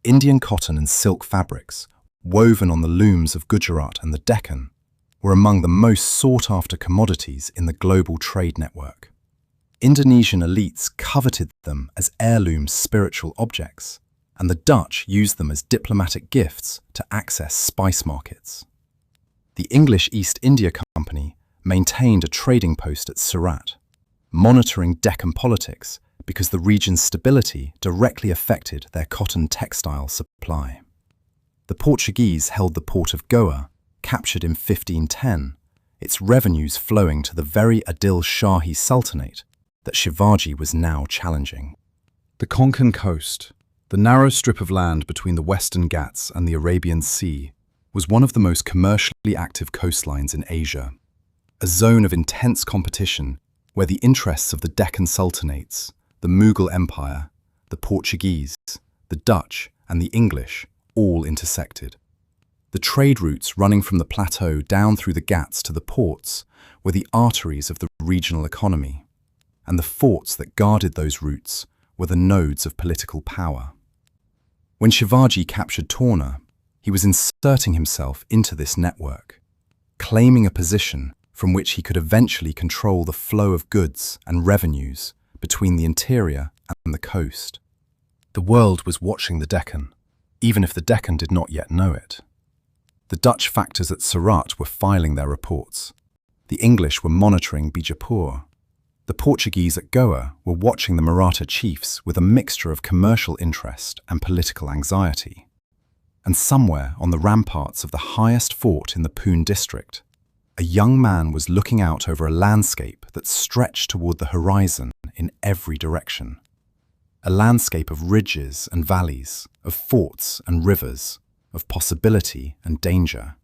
Indian cotton and silk fabrics, woven on the looms of Gujarat and the Deccan, were among the most sought-after commodities in the global trade network. Indonesian elites coveted them as heirloom spiritual objects, and the Dutch used them as diplomatic gifts to access spice markets. The English East India Company maintained a trading post at Surat, monitoring Deccan politics because the region's stability directly affected their cotton textile supply. The Portuguese held the port of Goa, captured in 1510, its revenues flowing to the very Adil Shahi Sultanate that Shivaji was now challenging. The Konkan coast, the narrow strip of land between the Western Ghats and the Arabian Sea, was one of the most commercially active coastlines in Asia, a zone of intense competition where the interests of the Deccan Sultanates, the Mughal Empire, the Portuguese, the Dutch, and the English all intersected. The trade routes running from the plateau down through the Ghats to the ports were the arteries of the regional economy, and the forts that guarded those routes were the nodes of political power. When Shivaji captured Torna, he was inserting himself into this network, claiming a position from which he could eventually control the flow of goods and revenues between the interior and the coast. The world was watching the Deccan, even if the Deccan did not yet know it. The Dutch factors at Surat were filing their reports. The English were monitoring Bijapur. The Portuguese at Goa were watching the Maratha chiefs with a mixture of commercial interest and political anxiety. And somewhere on the ramparts of the highest fort in the Poon district, a young man was looking out over a landscape that stretched toward the horizon in every direction. A landscape of ridges and valleys, of forts and rivers, of possibility and danger.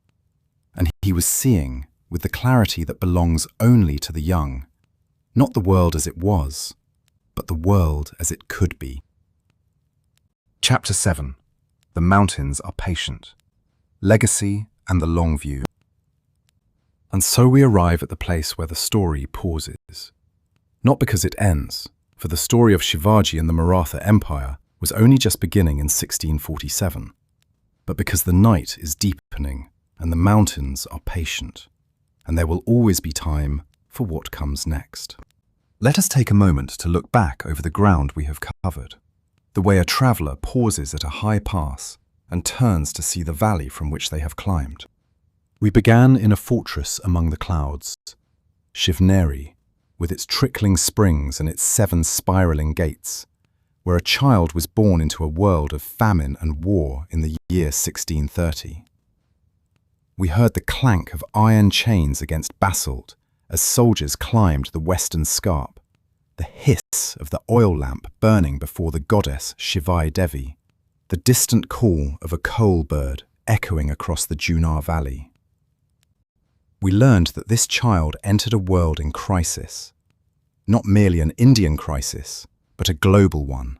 And he was seeing, with the clarity that belongs only to the young, not the world as it was, but the world as it could be. Chapter 7. The mountains are patient. Legacy and the long view. And so we arrive at the place where the story pauses. Not because it ends, for the story of Shivaji and the Maratha Empire was only just beginning in 1647, but because the night is deepening and the mountains are patient, and there will always be time for what comes next. Let us take a moment to look back over the ground we have covered, the way a traveller pauses at a high pass and turns to see the valley from which they have climbed. We began in a fortress among the clouds, Shivneri, with its trickling springs and its 7 spiralling gates, where a child was born into a world of famine and war in the year 1630. We heard the clank of iron chains against basalt as soldiers climbed the western scarp, the hiss of the oil lamp burning before the goddess Shivai Devi, the distant call of a coal bird echoing across the Junar Valley. We learned that this child entered a world in crisis, not merely an Indian crisis, but a global one,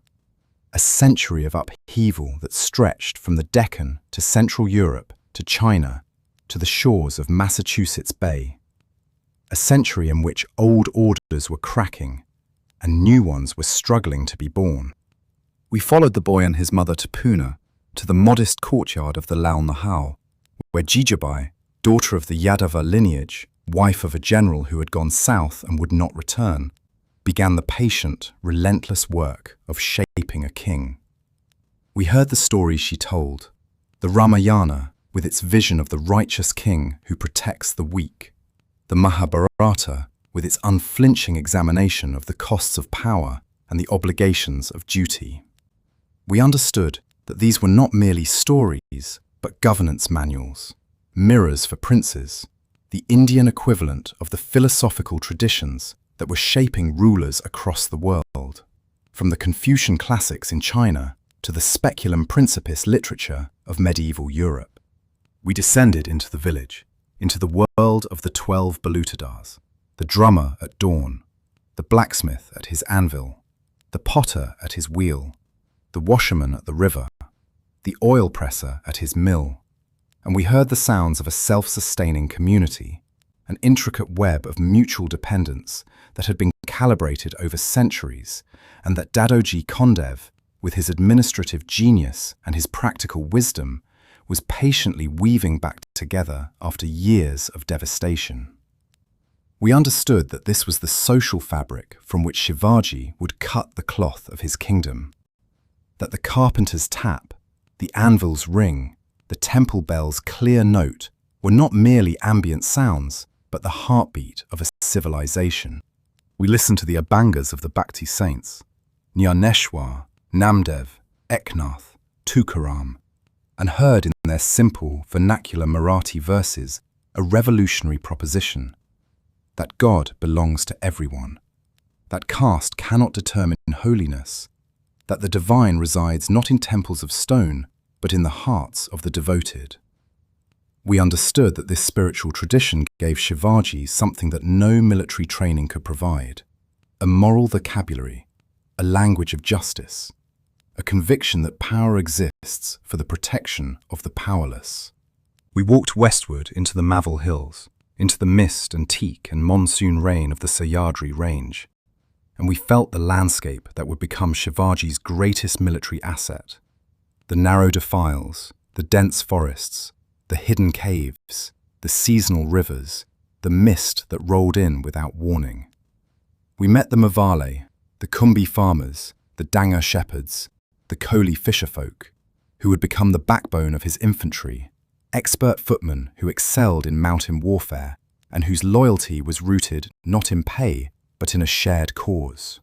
a century of upheaval that stretched from the Deccan to Central Europe to China to the shores of Massachusetts Bay, a century in which old orders were cracking and new ones were struggling to be born. We followed the boy and his mother to Pune, to the modest courtyard of the Lal Mahal, where Jijabai, daughter of the Yadava lineage, wife of a general who had gone south and would not return, began the patient, relentless work of shaping a king. We heard the stories she told, the Ramayana with its vision of the righteous king who protects the weak, the Mahabharata with its unflinching examination of the costs of power and the obligations of duty. We understood that these were not merely stories, but governance manuals, mirrors for princes, the Indian equivalent of the philosophical traditions that were shaping rulers across the world, from the Confucian classics in China to the speculum principis literature of medieval Europe. We descended into the village, into the world of the 12 Balutadars, the drummer at dawn, the blacksmith at his anvil, the potter at his wheel, the washerman at the river, the oil presser at his mill, and we heard the sounds of a self-sustaining community, an intricate web of mutual dependence that had been calibrated over centuries, and that Dadoji Kondev, with his administrative genius and his practical wisdom, was patiently weaving back together after years of devastation. We understood that this was the social fabric from which Shivaji would cut the cloth of his kingdom, that the carpenter's tap, the anvil's ring, the temple bell's clear note were not merely ambient sounds, but the heartbeat of a civilization. We listened to the Abangas of the Bhakti saints, Raireshwar, Namdev, Eknath, Tukaram, and heard in their simple, vernacular Marathi verses a revolutionary proposition that God belongs to everyone, that caste cannot determine holiness, that the divine resides not in temples of stone, but in the hearts of the devoted. We understood that this spiritual tradition gave Shivaji something that no military training could provide: a moral vocabulary, a language of justice, a conviction that power exists for the protection of the powerless. We walked westward into the Mavel Hills, into the mist and teak and monsoon rain of the Sahyadri Range, and we felt the landscape that would become Shivaji's greatest military asset: the narrow defiles, the dense forests, the hidden caves, the seasonal rivers, the mist that rolled in without warning. We met the Mavale, the Kumbi farmers, the Danga shepherds, the Koli fisherfolk, who would become the backbone of his infantry, expert footmen who excelled in mountain warfare and whose loyalty was rooted not in pay but in a shared cause.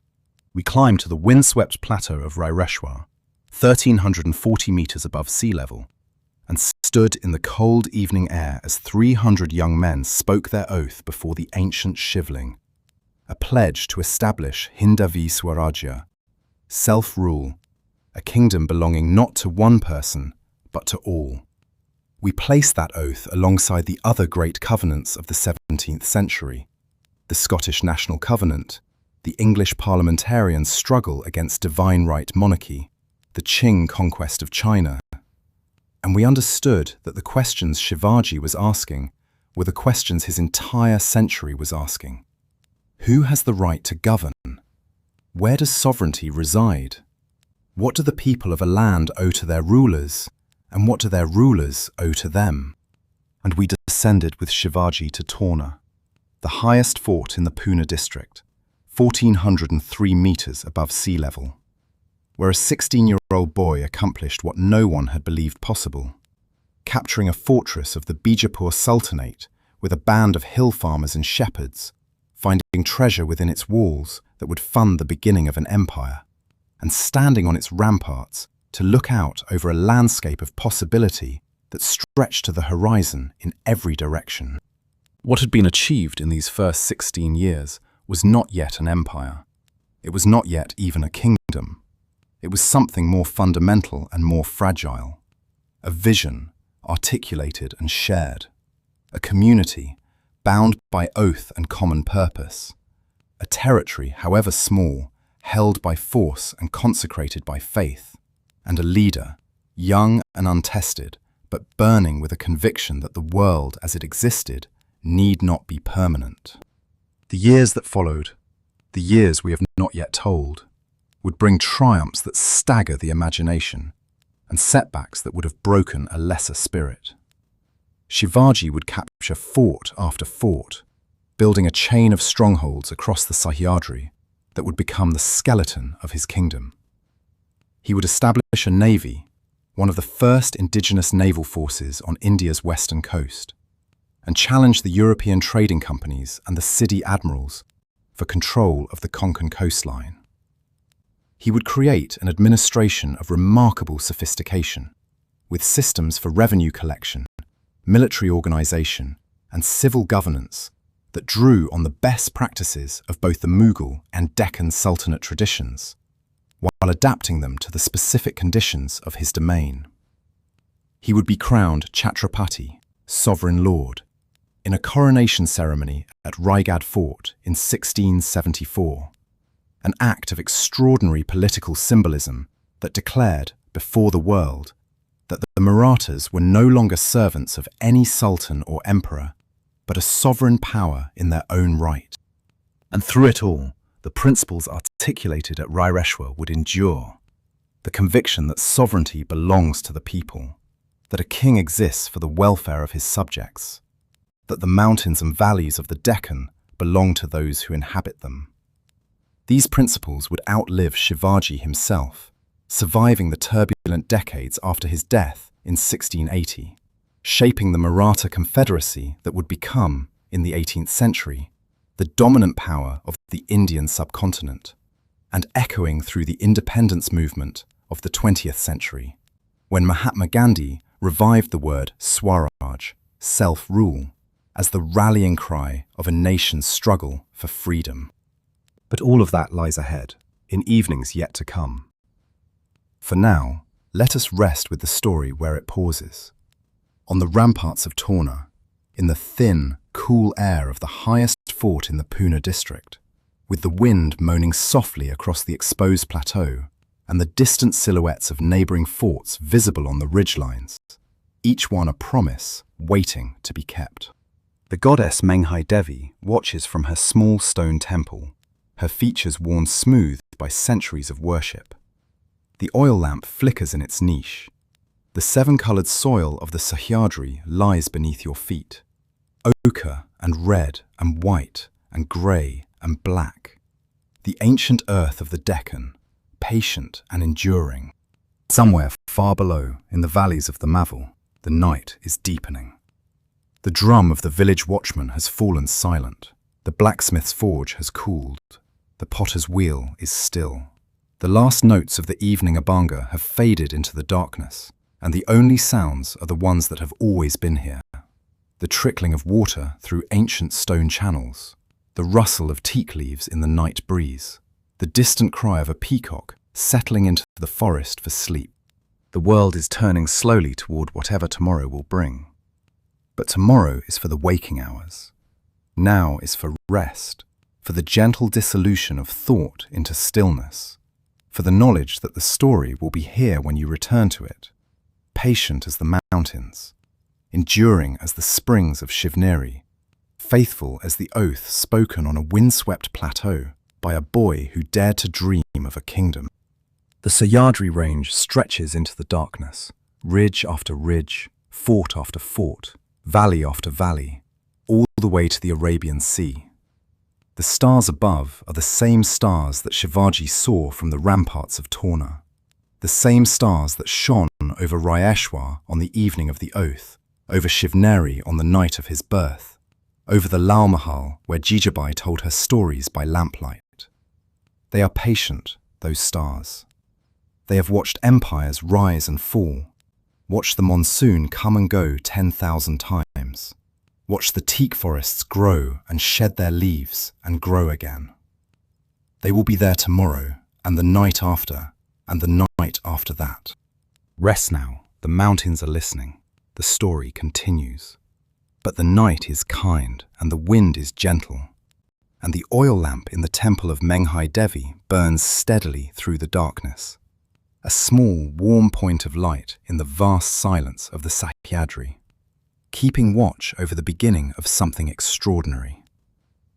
We climbed to the windswept plateau of Raireshwar, 1,340 meters above sea level, and stood in the cold evening air as 300 young men spoke their oath before the ancient shivling, a pledge to establish Hindavi Swarajya, self-rule, a kingdom belonging not to one person, but to all. We place that oath alongside the other great covenants of the 17th century, the Scottish National Covenant, the English parliamentarians' struggle against divine right monarchy, the Qing conquest of China, and we understood that the questions Shivaji was asking were the questions his entire century was asking. Who has the right to govern? Where does sovereignty reside? What do the people of a land owe to their rulers, and what do their rulers owe to them? And we descended with Shivaji to Torna, the highest fort in the Pune district, 1,403 meters above sea level, where a 16-year-old boy accomplished what no one had believed possible, capturing a fortress of the Bijapur Sultanate with a band of hill farmers and shepherds, finding treasure within its walls that would fund the beginning of an empire, and standing on its ramparts to look out over a landscape of possibility that stretched to the horizon in every direction. What had been achieved in these first 16 years was not yet an empire. It was not yet even a kingdom. It was something more fundamental and more fragile. A vision, articulated and shared. A community, bound by oath and common purpose. A territory, however small, held by force and consecrated by faith. And a leader, young and untested, but burning with a conviction that the world as it existed need not be permanent. The years that followed, the years we have not yet told, would bring triumphs that stagger the imagination and setbacks that would have broken a lesser spirit. Shivaji would capture fort after fort, building a chain of strongholds across the Sahyadri that would become the skeleton of his kingdom. He would establish a navy, one of the first indigenous naval forces on India's western coast, and challenge the European trading companies and the Sidi admirals for control of the Konkan coastline. He would create an administration of remarkable sophistication, with systems for revenue collection, military organization, and civil governance that drew on the best practices of both the Mughal and Deccan Sultanate traditions, while adapting them to the specific conditions of his domain. He would be crowned Chhatrapati, sovereign lord, in a coronation ceremony at Raigad Fort in 1674, an act of extraordinary political symbolism that declared before the world that the Marathas were no longer servants of any sultan or emperor, but a sovereign power in their own right. And through it all, the principles articulated at Raireshwar would endure. The conviction that sovereignty belongs to the people, that a king exists for the welfare of his subjects, that the mountains and valleys of the Deccan belong to those who inhabit them. These principles would outlive Shivaji himself, surviving the turbulent decades after his death in 1680, shaping the Maratha confederacy that would become, in the 18th century, the dominant power of the Indian subcontinent, and echoing through the independence movement of the 20th century, when Mahatma Gandhi revived the word Swaraj, self-rule, as the rallying cry of a nation's struggle for freedom. But all of that lies ahead, in evenings yet to come. For now, let us rest with the story where it pauses. On the ramparts of Torna, in the thin, cool air of the highest fort in the Pune district, with the wind moaning softly across the exposed plateau and the distant silhouettes of neighbouring forts visible on the ridgelines, each one a promise waiting to be kept. The goddess Menghai Devi watches from her small stone temple, her features worn smooth by centuries of worship. The oil lamp flickers in its niche. The seven-coloured soil of the Sahyadri lies beneath your feet. Ochre and red and white and grey and black. The ancient earth of the Deccan, patient and enduring. Somewhere far below, in the valleys of the Mavel, the night is deepening. The drum of the village watchman has fallen silent. The blacksmith's forge has cooled. The potter's wheel is still. The last notes of the evening abanga have faded into the darkness, and the only sounds are the ones that have always been here. The trickling of water through ancient stone channels, the rustle of teak leaves in the night breeze, the distant cry of a peacock settling into the forest for sleep. The world is turning slowly toward whatever tomorrow will bring. But tomorrow is for the waking hours. Now is for rest, for the gentle dissolution of thought into stillness, for the knowledge that the story will be here when you return to it, patient as the mountains, enduring as the springs of Shivneri, faithful as the oath spoken on a windswept plateau by a boy who dared to dream of a kingdom. The Sahyadri range stretches into the darkness, ridge after ridge, fort after fort, valley after valley, all the way to the Arabian Sea. The stars above are the same stars that Shivaji saw from the ramparts of Torna, the same stars that shone over Raireshwar on the evening of the oath, over Shivneri on the night of his birth, over the Lal Mahal where Jijabai told her stories by lamplight. They are patient, those stars. They have watched empires rise and fall, watched the monsoon come and go 10,000 times, watched the teak forests grow and shed their leaves and grow again. They will be there tomorrow, and the night after, and the night after that. Rest now, the mountains are listening, the story continues. But the night is kind, and the wind is gentle, and the oil lamp in the temple of Menghai Devi burns steadily through the darkness, a small, warm point of light in the vast silence of the Sahyadri, keeping watch over the beginning of something extraordinary.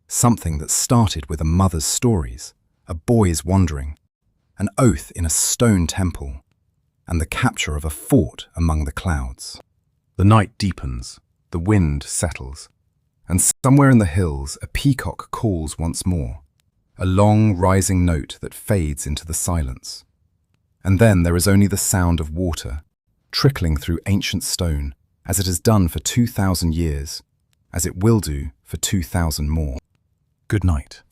Something that started with a mother's stories, a boy's wandering, an oath in a stone temple, and the capture of a fort among the clouds. The night deepens, the wind settles, and somewhere in the hills a peacock calls once more, a long rising note that fades into the silence. And then there is only the sound of water, trickling through ancient stone, as it has done for 2,000 years, as it will do for 2,000 more. Good night.